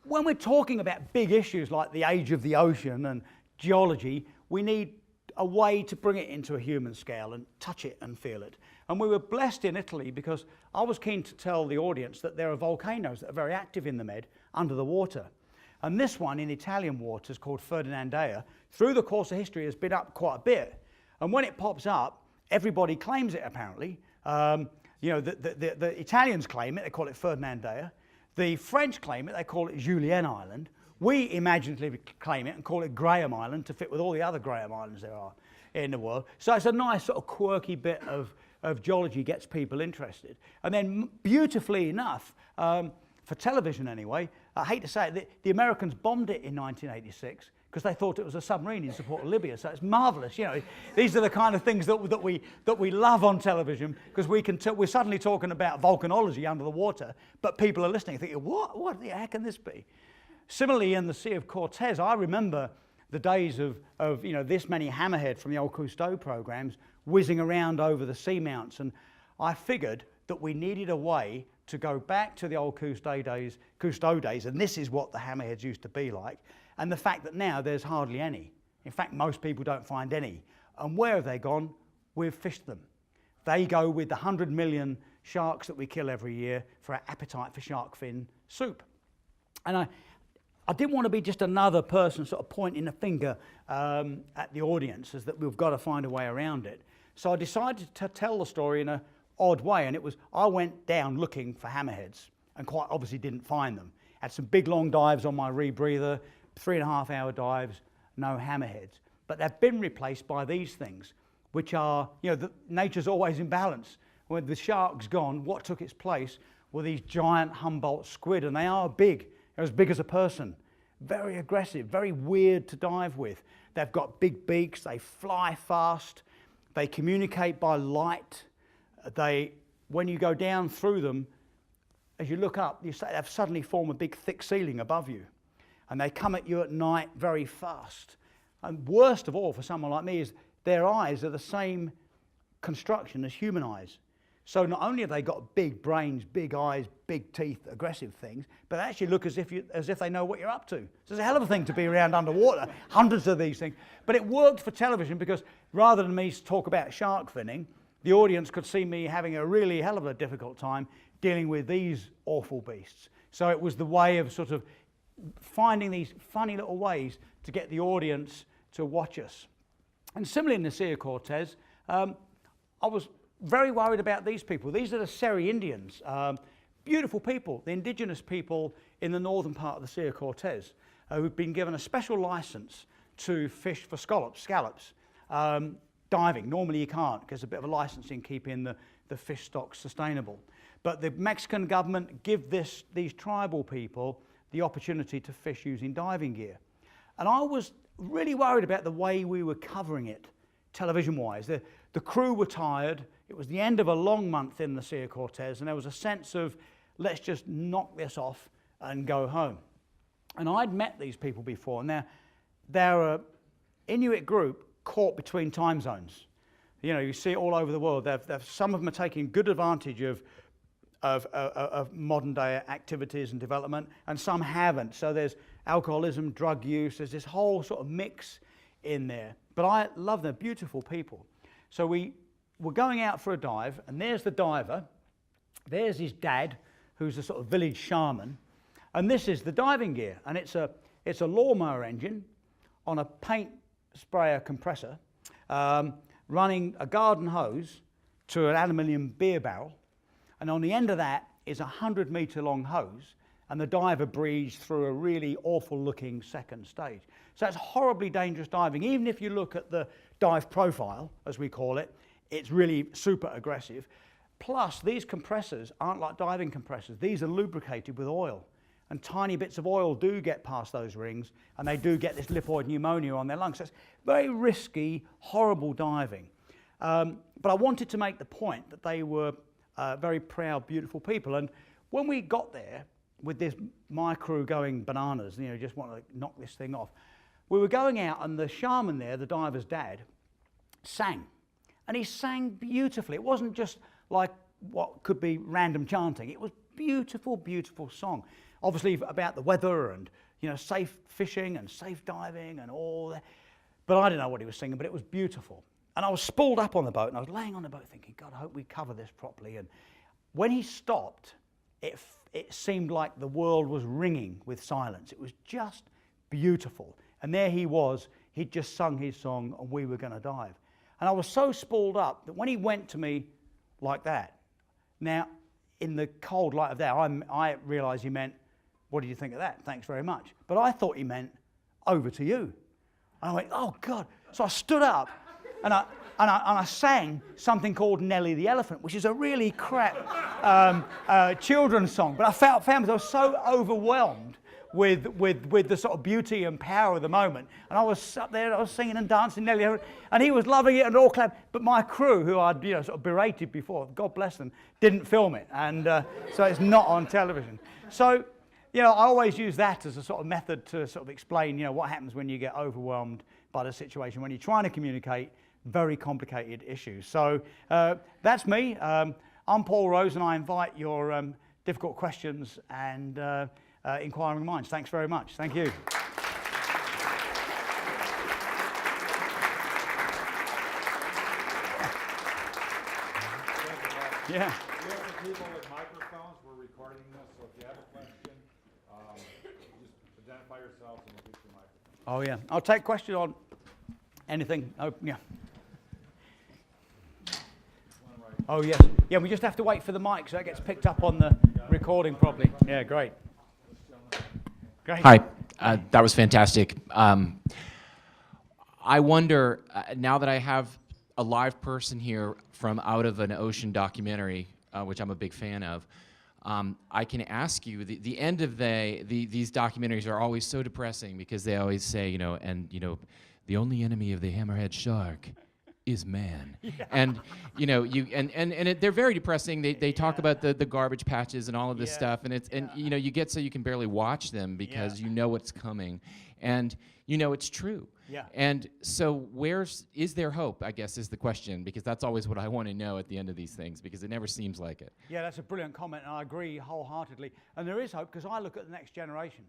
[SPEAKER 2] when we're talking about big issues like the age of the ocean and geology, we need a way to bring it into a human scale and touch it and feel it. And we were blessed in Italy because I was keen to tell the audience that there are volcanoes that are very active in the Med under the water. And this one in Italian waters, called Ferdinandea, through the course of history has been up quite a bit. And when it pops up, everybody claims it apparently. You know, the Italians claim it, they call it Ferdinandea. The French claim it, they call it Julienne Island. We imaginatively claim it and call it Graham Island to fit with all the other Graham Islands there are in the world. So it's a nice sort of quirky bit of geology, gets people interested. And then beautifully enough, for television anyway, I hate to say it, the Americans bombed it in 1986 because they thought it was a submarine in support of Libya. So it's marvellous, you know. These are the kind of things that we love on television because we're suddenly talking about volcanology under the water, but people are listening thinking, what the heck can this be? Similarly, in the Sea of Cortez, I remember the days of you know, this many hammerhead from the old Cousteau programs whizzing around over the seamounts, and I figured that we needed a way to go back to the old Cousteau days, and this is what the hammerheads used to be like, and the fact that now there's hardly any. In fact, most people don't find any. And where have they gone? We've fished them. They go with the 100 million sharks that we kill every year for our appetite for shark fin soup. And I didn't want to be just another person sort of pointing a finger at the audience, as that we've got to find a way around it. So I decided to tell the story in an odd way, and it was, I went down looking for hammerheads and quite obviously didn't find them. Had some big long dives on my rebreather, 3.5 hour dives, no hammerheads. But they've been replaced by these things, which are, nature's always in balance. When the shark's gone, what took its place were these giant Humboldt squid, and they are big. They're as big as a person. Very aggressive, very weird to dive with. They've got big beaks, they fly fast, they communicate by light. When you go down through them, as you look up, they suddenly form a big thick ceiling above you. And they come at you at night very fast. And worst of all for someone like me is their eyes are the same construction as human eyes. So not only have they got big brains, big eyes, big teeth, aggressive things, but they actually look as if they know what you're up to. So it's a hell of a thing to be around underwater, hundreds of these things. But it worked for television because rather than me talk about shark finning, the audience could see me having a really hell of a difficult time dealing with these awful beasts. So it was the way of sort of finding these funny little ways to get the audience to watch us. And similarly in the Sea of Cortez, I was very worried about these people. These are the Seri Indians, beautiful people, the indigenous people in the northern part of the Sea of Cortez, who've been given a special license to fish for scallops. Diving, normally you can't, because there's a bit of a licensing keeping the fish stock sustainable. But the Mexican government give these tribal people the opportunity to fish using diving gear. And I was really worried about the way we were covering it, television-wise. The crew were tired. It was the end of a long month in the Sea of Cortez, and there was a sense of, let's just knock this off and go home. And I'd met these people before. Now, they're an Inuit group caught between time zones. You see it all over the world. Some of them are taking good advantage of modern day activities and development, and some haven't. So there's alcoholism, drug use, there's this whole sort of mix in there. But I love them, beautiful people. So we were going out for a dive, and there's the diver, there's his dad, who's a sort of village shaman, and this is the diving gear, and it's a lawnmower engine on a paint sprayer compressor, running a garden hose to an aluminium beer barrel, and on the end of that is a 100-metre long hose, and the diver breathes through a really awful looking second stage. So that's horribly dangerous diving. Even if you look at the dive profile, as we call it, it's really super aggressive. Plus, these compressors aren't like diving compressors. These are lubricated with oil, and tiny bits of oil do get past those rings, and they do get this lipoid pneumonia on their lungs. So it's very risky, horrible diving. But I wanted to make the point that they were very proud, beautiful people. And when we got there, with my crew going bananas, just want to knock this thing off, we were going out, and the shaman there, the diver's dad, sang. And he sang beautifully. It wasn't just like what could be random chanting. It was beautiful, beautiful song. Obviously about the weather and safe fishing and safe diving and all that. But I didn't know what he was singing, but it was beautiful. And I was spooled up on the boat, and I was laying on the boat thinking, God, I hope we cover this properly. And when he stopped, it seemed like the world was ringing with silence. It was just beautiful. And there he was. He'd just sung his song, and we were going to dive. And I was so spooled up that when he went to me like that, now, in the cold light of that, I realised he meant, what did you think of that? Thanks very much. But I thought he meant, over to you. And I went, oh, God. So I stood up, and I sang something called Nellie the Elephant, which is a really crap children's song. But I found I was so overwhelmed with the sort of beauty and power of the moment. And I was up there, I was singing and dancing Nellie, and he was loving it and all clapped. But my crew, who I'd sort of berated before, God bless them, didn't film it. And so it's not on television. So, I always use that as a sort of method to sort of explain, what happens when you get overwhelmed by the situation, when you're trying to communicate very complicated issues. So that's me. I'm Paul Rose, and I invite your difficult questions and inquiring minds. Thanks very much. Thank you. Yeah.
[SPEAKER 1] We have some people with microphones. We're recording this, so if you have a question, just identify yourselves and we'll get your microphone.
[SPEAKER 2] Oh, yeah. I'll take question on anything. Oh, yeah. Oh, yes. Yeah, we just have to wait for the mic so it gets picked up on the recording properly. Yeah, great. Great.
[SPEAKER 3] Hi, that was fantastic. I wonder, now that I have a live person here from out of an ocean documentary, which I'm a big fan of, I can ask you, the end of these documentaries are always so depressing because they always say, the only enemy of the hammerhead shark is man. Yeah. And they're very depressing. They talk about the garbage patches and all of this stuff, and you get so you can barely watch them because you know what's coming, and it's true.
[SPEAKER 2] Yeah.
[SPEAKER 3] And so is there hope, I guess, is the question, because that's always what I want to know at the end of these things, because it never seems like it.
[SPEAKER 2] Yeah, that's a brilliant comment, and I agree wholeheartedly. And there is hope, because I look at the next generation.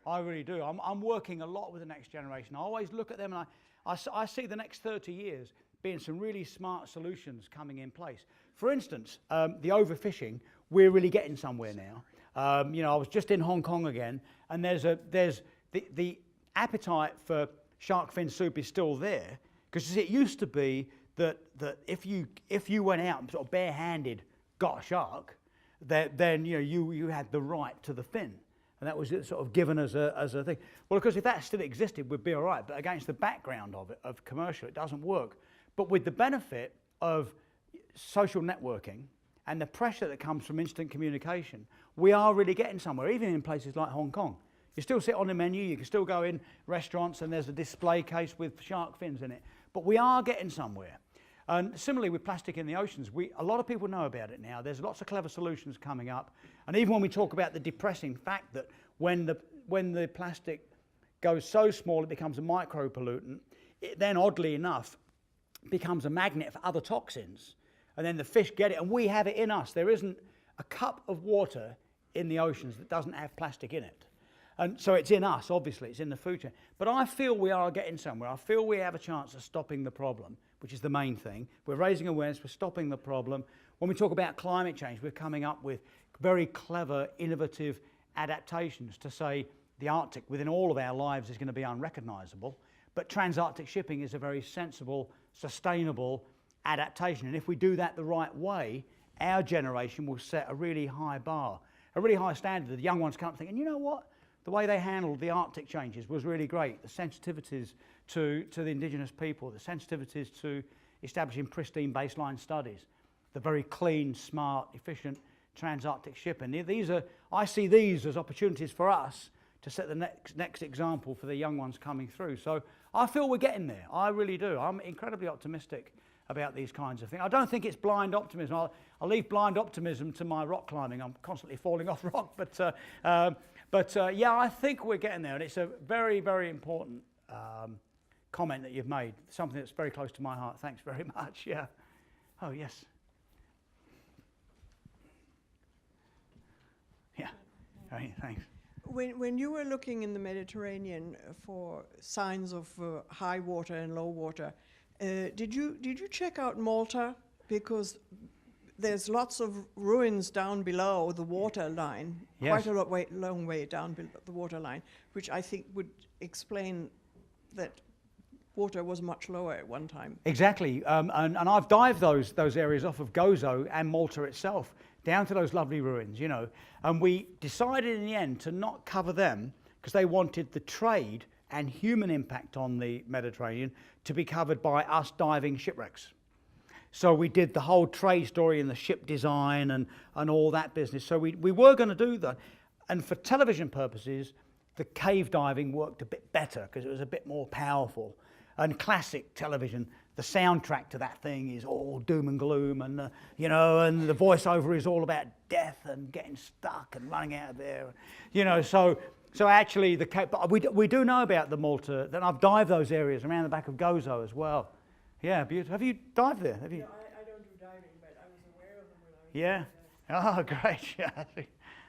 [SPEAKER 2] I really do. I'm working a lot with the next generation. I always look at them, and I see the next 30 years being some really smart solutions coming in place. For instance, the overfishing, we're really getting somewhere now. I was just in Hong Kong again, and there's the appetite for shark fin soup is still there, because it used to be that if you went out and sort of barehanded got a shark, then you had the right to the fin, and that was sort of given as a thing. Well, of course, if that still existed, we'd be all right. But against the background of commercial, it doesn't work. But with the benefit of social networking and the pressure that comes from instant communication, we are really getting somewhere, even in places like Hong Kong. You still sit on the menu, you can still go in restaurants and there's a display case with shark fins in it. But we are getting somewhere. And similarly with plastic in the oceans, a lot of people know about it now. There's lots of clever solutions coming up. And even when we talk about the depressing fact that when the plastic goes so small it becomes a micropollutant, it then, oddly enough, becomes a magnet for other toxins, and then the fish get it, and we have it in us. There isn't a cup of water in the oceans that doesn't have plastic in it. And so it's in us, obviously, it's in the food chain. But I feel we are getting somewhere. I feel we have a chance of stopping the problem, which is the main thing. We're raising awareness, we're stopping the problem. When we talk about climate change, we're coming up with very clever, innovative adaptations to say the Arctic within all of our lives is going to be unrecognisable. But transarctic shipping is a very sensible, sustainable adaptation. And if we do that the right way, our generation will set a really high bar, a really high standard. The young ones come up thinking, you know what? The way they handled the Arctic changes was really great. The sensitivities to the indigenous people, the sensitivities to establishing pristine baseline studies, the very clean, smart, efficient transarctic shipping. I see these as opportunities for us to set the next example for the young ones coming through. So I feel we're getting there. I really do. I'm incredibly optimistic about these kinds of things. I don't think it's blind optimism. I'll leave blind optimism to my rock climbing. I'm constantly falling off rock. But yeah, I think we're getting there. And it's a very, very important comment that you've made, something that's very close to my heart. Thanks very much. Yeah. Oh, yes. Yeah. Right, thanks.
[SPEAKER 4] When you were looking in the Mediterranean for signs of high water and low water, did you check out Malta? Because there's lots of ruins down below the water line,
[SPEAKER 2] yes.
[SPEAKER 4] Quite a long way down below the water line, which I think would explain that water was much lower at one time.
[SPEAKER 2] Exactly, and I've dived those areas off of Gozo and Malta itself, down to those lovely ruins, and we decided in the end to not cover them because they wanted the trade and human impact on the Mediterranean to be covered by us diving shipwrecks. So we did the whole trade story and the ship design and all that business. So we were going to do that, and for television purposes, the cave diving worked a bit better because it was a bit more powerful. And classic television, the soundtrack to that thing is all doom and gloom, and and the voiceover is all about death and getting stuck and running out of there, So actually, but we do know about the Malta. That I've dived those areas around the back of Gozo as well. Yeah, beautiful. Have you dived there? Have you?
[SPEAKER 4] No, I don't do diving, but I was aware of them when I was.
[SPEAKER 2] Yeah. Oh, great. Yeah.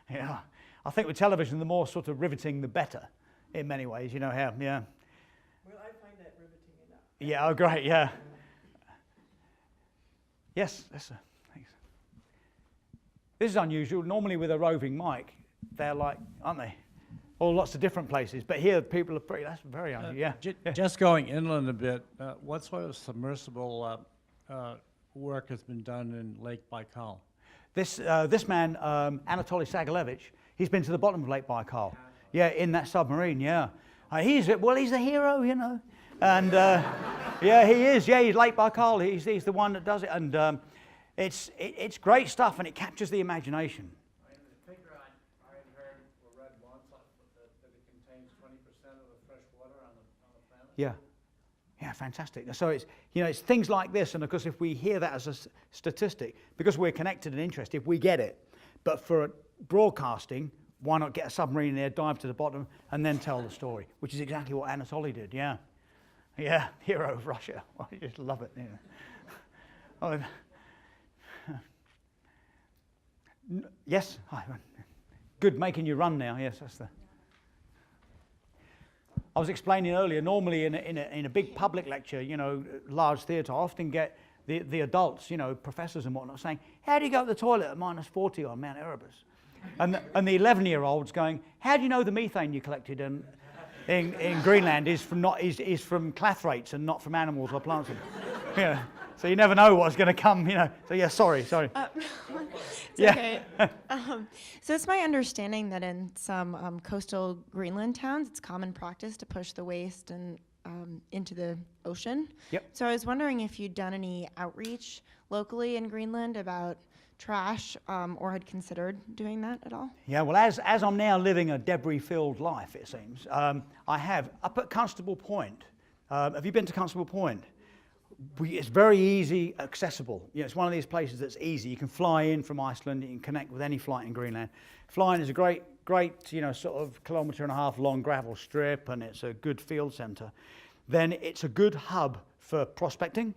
[SPEAKER 2] Yeah. I think with television, the more sort of riveting, the better. In many ways, Yeah.
[SPEAKER 4] Well, I find that riveting enough.
[SPEAKER 2] Yeah, oh great, yeah. Yes, sir. Thanks. This is unusual. Normally with a roving mic, they're like, aren't they? or lots of different places. But here, people are pretty. That's very unusual. Yeah. Yeah.
[SPEAKER 5] Just going inland a bit, what sort of submersible work has been done in Lake Baikal?
[SPEAKER 2] This man, Anatoly Sagalevich, he's been to the bottom of Lake Baikal. Yeah, in that submarine. Yeah, he's a hero, you know, and yeah, he is. Yeah, he's Lake Baikal. He's the one that does it, and it's great stuff, and it captures the imagination.
[SPEAKER 5] The figure I heard or read once that it contains 20% of the fresh water on the planet.
[SPEAKER 2] Yeah. Yeah, fantastic. So it's, you know, it's things like this, and of course if we hear that as a statistic, because we're connected and interested, we get it. But for broadcasting, why not get a submarine in there, dive to the bottom, and then tell the story, which is exactly what Anatoly did, yeah. Yeah, hero of Russia. I just love it. Yeah. Yes, good, making you run now, yes, that's the... I was explaining earlier, normally in a big public lecture, you know, large theatre, I often get the adults, you know, professors and whatnot, saying, how do you go to the toilet at -40 on Mount Erebus? And the 11-year-olds going, how do you know the methane you collected in Greenland is from clathrate and not from animals or plants? Yeah. So you never know what's going to come, you know. So yeah, sorry.
[SPEAKER 6] It's
[SPEAKER 2] Yeah.
[SPEAKER 6] okay. So it's my understanding that in some coastal Greenland towns, it's common practice to push the waste into the ocean.
[SPEAKER 2] Yep.
[SPEAKER 6] So I was wondering if you'd done any outreach locally in Greenland about trash, or had considered doing that at all?
[SPEAKER 2] Yeah, well, as I'm now living a debris-filled life, it seems, I have, up at Constable Point. Have you been to Constable Point? It's very easy, accessible. You know, it's one of these places that's easy. You can fly in from Iceland. You can connect with any flight in Greenland. Flying is a great, you know, sort of 1.5 km long gravel strip, and it's a good field centre. Then it's a good hub for prospecting.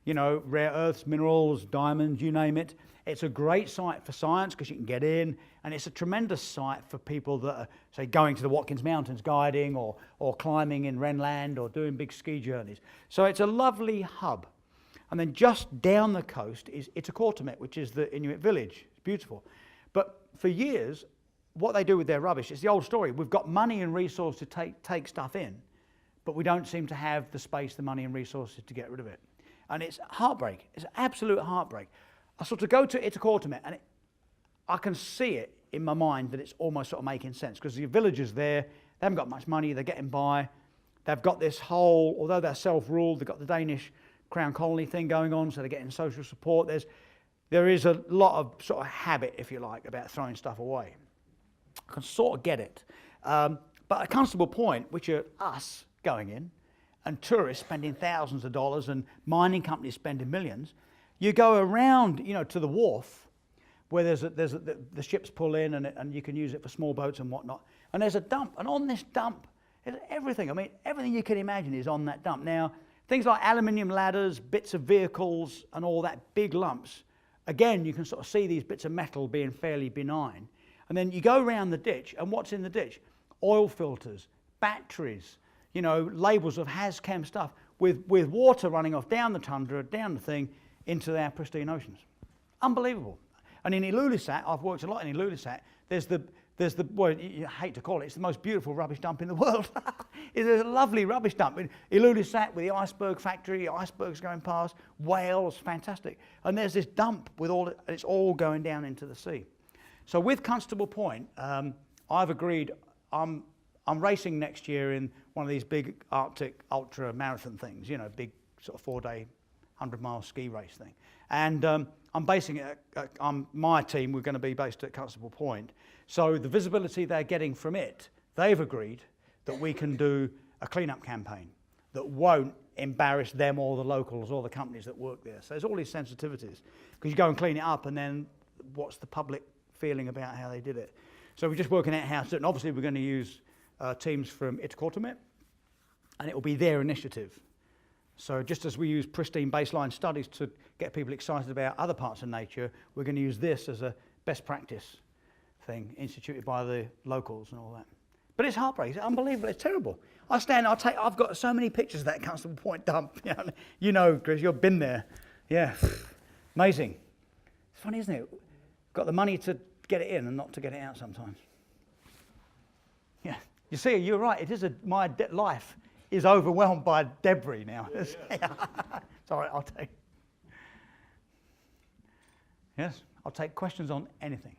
[SPEAKER 2] You know, rare earths, minerals, diamonds, you name it. It's a great site for science because you can get in, and it's a tremendous site for people that are, say, going to the Watkins Mountains guiding or climbing in Renland or doing big ski journeys. So it's a lovely hub. And then just down the coast is Itakortamit, which is the Inuit village. It's beautiful. But for years, what they do with their rubbish, it's the old story. We've got money and resources to take stuff in, but we don't seem to have the space, the money and resources to get rid of it. And it's heartbreak. It's absolute heartbreak. I sort of go to Itakortamit, and I can see it in my mind that it's almost sort of making sense because the villagers there, they haven't got much money, they're getting by. They've got this whole, although they're self-ruled, they've got the Danish Crown Colony thing going on, so they're getting social support. There is a lot of sort of habit, if you like, about throwing stuff away. I can sort of get it. But at Constable Point, which are us going in, and tourists spending thousands of dollars and mining companies spending millions, you go around, you know, to the wharf where the ships pull in and you can use it for small boats and whatnot. And there's a dump, and on this dump is everything. I mean, everything you can imagine is on that dump. Now, things like aluminium ladders, bits of vehicles, and all that, big lumps. Again, you can sort of see these bits of metal being fairly benign. And then you go around the ditch, and what's in the ditch? Oil filters, batteries, you know, labels of Hazchem stuff with water running off down the tundra, down the thing, into our pristine oceans. Unbelievable. And in Ilulissat, I've worked a lot in Ilulissat, there's the well, you hate to call it, it's the most beautiful rubbish dump in the world. It's a lovely rubbish dump. In Ilulissat with the iceberg factory, icebergs going past, whales, fantastic. And there's this dump with it's all going down into the sea. So with Constable Point, I've agreed, I'm racing next year in one of these big Arctic ultra marathon things, you know, big sort of 4-day, 100-mile ski race thing. And I'm basing it on my team, we're going to be based at Constable Point. So the visibility they're getting from it, they've agreed that we can do a cleanup campaign that won't embarrass them or the locals or the companies that work there. So there's all these sensitivities. Because you go and clean it up, and then what's the public feeling about how they did it? So we're just working out how to do it. And obviously we're going to use teams from Itakortamit, and it will be their initiative. So just as we use pristine baseline studies to get people excited about other parts of nature, we're going to use this as a best practice thing instituted by the locals and all that. But it's heartbreaking. It's unbelievable. It's terrible. I've got so many pictures of that Constable Point dump. You know, Chris, you've been there. Yeah, amazing. It's funny, isn't it? Got the money to get it in and not to get it out sometimes. Yeah. You see, you're right. It is life is overwhelmed by debris now. Sorry, I'll take. Yes, I'll take questions on anything.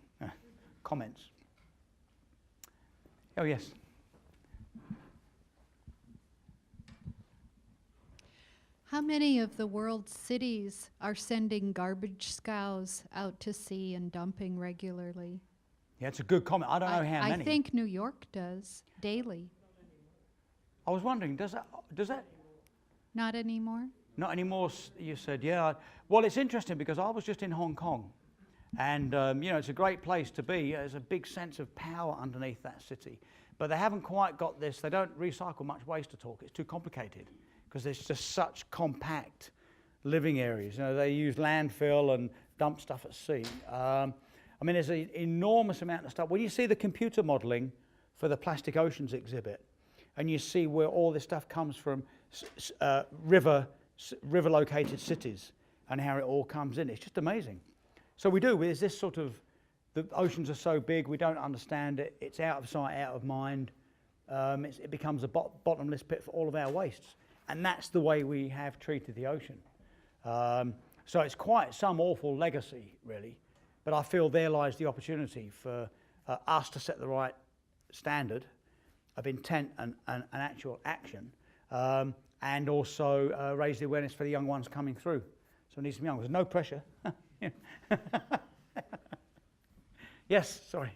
[SPEAKER 2] Comments. Oh yes.
[SPEAKER 7] How many of the world's cities are sending garbage scows out to sea and dumping regularly?
[SPEAKER 2] Yeah, it's a good comment. I don't know how many.
[SPEAKER 7] I think New York does daily.
[SPEAKER 2] I was wondering, does that?
[SPEAKER 7] Not anymore?
[SPEAKER 2] Not anymore, you said, yeah. Well, it's interesting because I was just in Hong Kong. And, it's a great place to be. There's a big sense of power underneath that city. But they haven't quite got this. They don't recycle much waste at all. It's too complicated because there's just such compact living areas. They use landfill and dump stuff at sea. There's an enormous amount of stuff. When you see the computer modeling for the Plastic Oceans exhibit, and you see where all this stuff comes from, river-located cities, and how it all comes in, it's just amazing. So there's this sort of, the oceans are so big, we don't understand it. It's out of sight, out of mind. It becomes a bottomless pit for all of our wastes. And that's the way we have treated the ocean. So it's quite some awful legacy, really. But I feel there lies the opportunity for us to set the right standard of intent and actual action, and also raise the awareness for the young ones coming through. So we need some young ones. There's no pressure. Yes, sorry.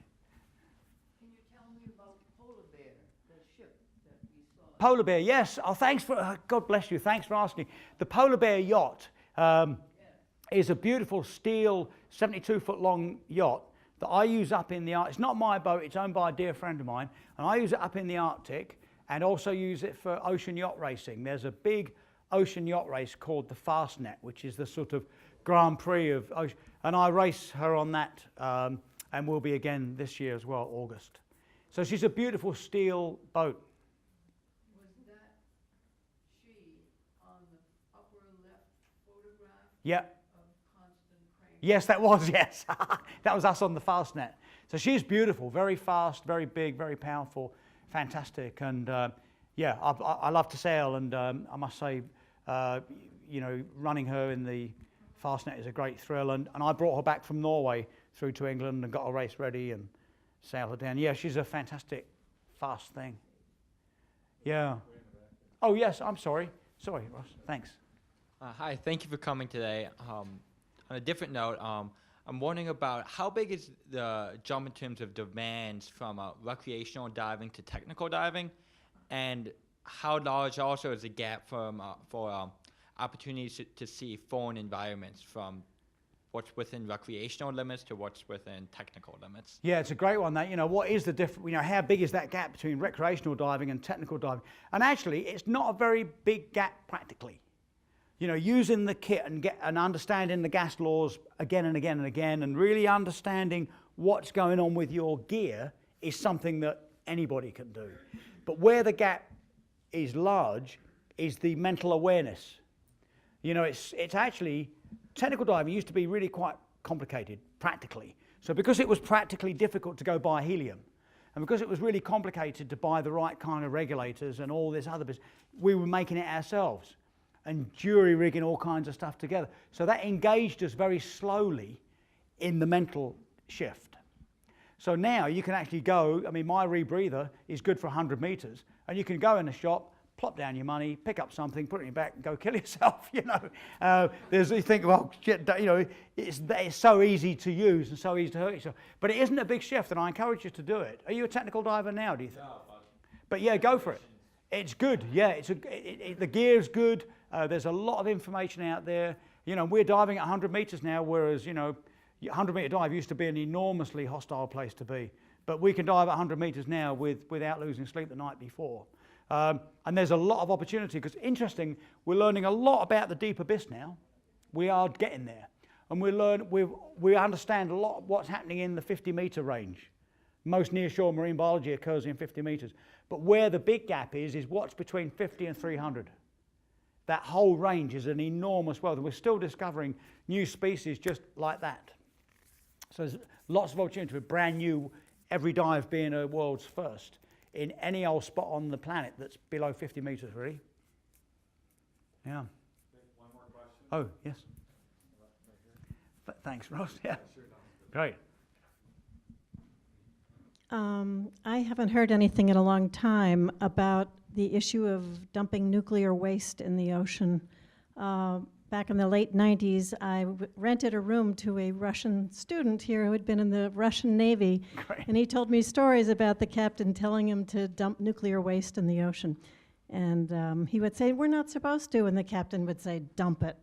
[SPEAKER 8] Can you tell me about Polar Bear, the ship that we saw?
[SPEAKER 2] Polar Bear, yes. Oh, thanks for, God bless you. Thanks for asking. The Polar Bear yacht is a beautiful steel, 72-foot long yacht that I use up in the Arctic. It's not my boat, it's owned by a dear friend of mine, and I use it up in the Arctic and also use it for ocean yacht racing. There's a big ocean yacht race called the Fastnet, which is the sort of Grand Prix of ocean, and I race her on that, and will be again this year as well, August. So she's a beautiful steel boat.
[SPEAKER 8] Was that she on the upper left photograph
[SPEAKER 2] Yeah.
[SPEAKER 8] of Constant Crane?
[SPEAKER 2] Yes, that was, yes. That was us on the Fastnet. So she's beautiful, very fast, very big, very powerful, fantastic. And I love to sail, and I must say, running her in the Fastnet is a great thrill. And I brought her back from Norway through to England and got a race ready and sailed her down. Yeah, she's a fantastic, fast thing. Yeah. Oh, yes, I'm sorry. Sorry, Ross, thanks.
[SPEAKER 9] Hi, thank you for coming today. On a different note, I'm wondering about how big is the jump in terms of demands from recreational diving to technical diving, and how large also is the gap from for opportunities to see foreign environments from what's within recreational limits to what's within technical limits?
[SPEAKER 2] Yeah, it's a great one. That, what is the difference? How big is that gap between recreational diving and technical diving? And actually, it's not a very big gap practically. Using the kit and understanding the gas laws again and again and again, and really understanding what's going on with your gear is something that anybody can do. But where the gap is large is the mental awareness. It's actually, technical diving used to be really quite complicated practically. So because it was practically difficult to go buy helium, and because it was really complicated to buy the right kind of regulators and all this other business, we were making it ourselves and jury rigging all kinds of stuff together. So that engaged us very slowly in the mental shift. So now you can actually go, my rebreather is good for 100 meters, and you can go in a shop, plop down your money, pick up something, put it in your back, and go kill yourself. You think, well, shit, it's so easy to use and so easy to hurt yourself. But it isn't a big shift, and I encourage you to do it. Are you a technical diver now, do you think? No, but yeah, go for it. It's good, yeah. The gear's good. There's a lot of information out there. We're diving at 100 meters now, whereas, 100-meter dive used to be an enormously hostile place to be. But we can dive at 100 meters now without losing sleep the night before. And there's a lot of opportunity, because interesting, we're learning a lot about the deep abyss now. We are getting there. And we understand a lot of what's happening in the 50-meter range. Most nearshore marine biology occurs in 50 meters. But where the big gap is what's between 50 and 300. That whole range is an enormous world, and we're still discovering new species just like that. So there's lots of opportunity for brand new, every dive being a world's first in any old spot on the planet that's below 50 meters, really. Yeah.
[SPEAKER 1] One more question.
[SPEAKER 2] Oh, yes. Thanks, Ross. Yeah. Great.
[SPEAKER 10] I haven't heard anything in a long time about the issue of dumping nuclear waste in the ocean. Back in the late 90s, I rented a room to a Russian student here who had been in the Russian Navy.
[SPEAKER 2] Great.
[SPEAKER 10] And he told me stories about the captain telling him to dump nuclear waste in the ocean. And he would say, we're not supposed to, and the captain would say, dump it.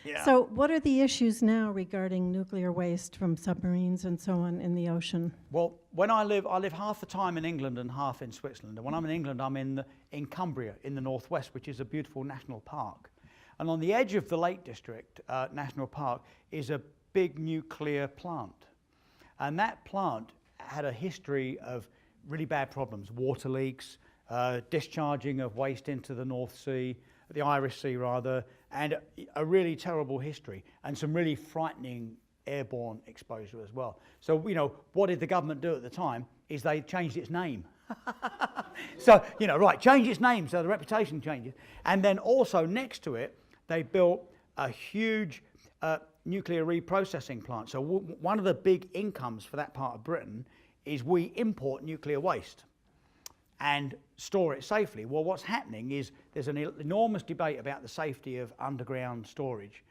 [SPEAKER 2] Yeah.
[SPEAKER 10] So what are the issues now regarding nuclear waste from submarines and so on in the ocean?
[SPEAKER 2] Well, when I live half the time in England and half in Switzerland. And when I'm in England, I'm in Cumbria, in the northwest, which is a beautiful national park. And on the edge of the Lake District National Park is a big nuclear plant. And that plant had a history of really bad problems, water leaks, discharging of waste into the North Sea, the Irish Sea rather, and a really terrible history, and some really frightening airborne exposure as well. So, you know, what did the government do at the time is they changed its name. So, you know, right, change its name so the reputation changes. And then also next to it, they built a huge nuclear reprocessing plant. So one of the big incomes for that part of Britain is we import nuclear waste and store it safely. Well, what's happening is there's an enormous debate about the safety of underground storage.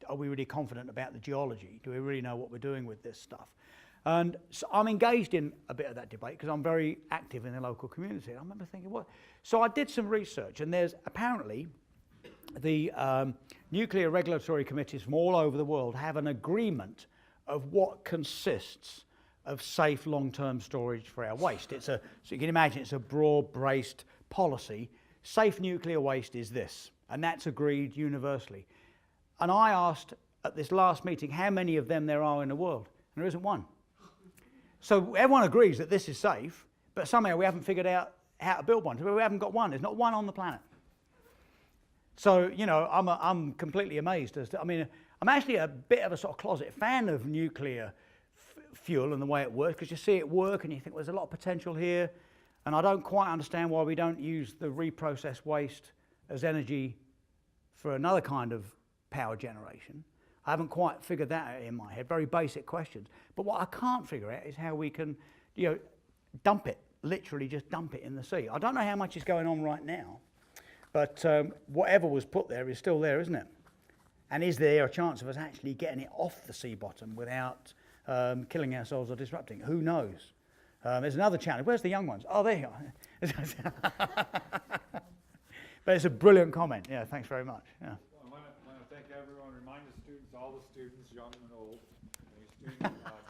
[SPEAKER 2] Are we really confident about the geology? Do we really know what we're doing with this stuff? And so I'm engaged in a bit of that debate because I'm very active in the local community. I remember thinking, what? So I did some research, and there's apparently the nuclear regulatory committees from all over the world have an agreement of what consists of safe long-term storage for our waste. So you can imagine it's a broad-braced policy. Safe nuclear waste is this, and that's agreed universally. And I asked at this last meeting how many of them there are in the world, and there isn't one. So everyone agrees that this is safe, but somehow we haven't figured out how to build one. We haven't got one. There's not one on the planet. So, you know, I'm completely amazed. I mean, I'm actually a bit of a sort of closet fan of nuclear fuel and the way it works, because you see it work and you think, well, there's a lot of potential here. And I don't quite understand why we don't use the reprocessed waste as energy for another kind of power generation. I haven't quite figured that out in my head. Very basic questions. But what I can't figure out is how we can, you know, dump it, literally just dump it in the sea. I don't know how much is going on right now, but whatever was put there is still there, isn't it? And is there a chance of us actually getting it off the sea bottom without killing ourselves or disrupting? Who knows? There's another challenge. Where's the young ones? Oh, there you are. But it's a brilliant comment. Yeah, thanks very much. Yeah.
[SPEAKER 1] Well, I want to thank everyone. Remind the students, all the students, young and old.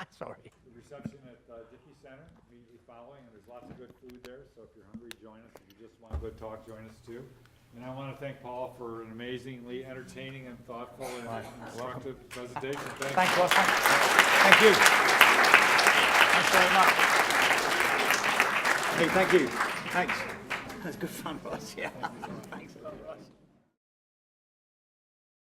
[SPEAKER 2] Sorry.
[SPEAKER 1] The reception at Dickey Center immediately following, and there's lots of good food there. So if you're hungry, join us. If you just want a good talk, join us too. And I want to thank Paul for an amazingly entertaining and thoughtful and instructive presentation.
[SPEAKER 2] Thanks, Ross. Thank you. Thanks very much. Hey, thank you. Thanks. That's good fun, Ross. Yeah. Thanks a lot, Ross.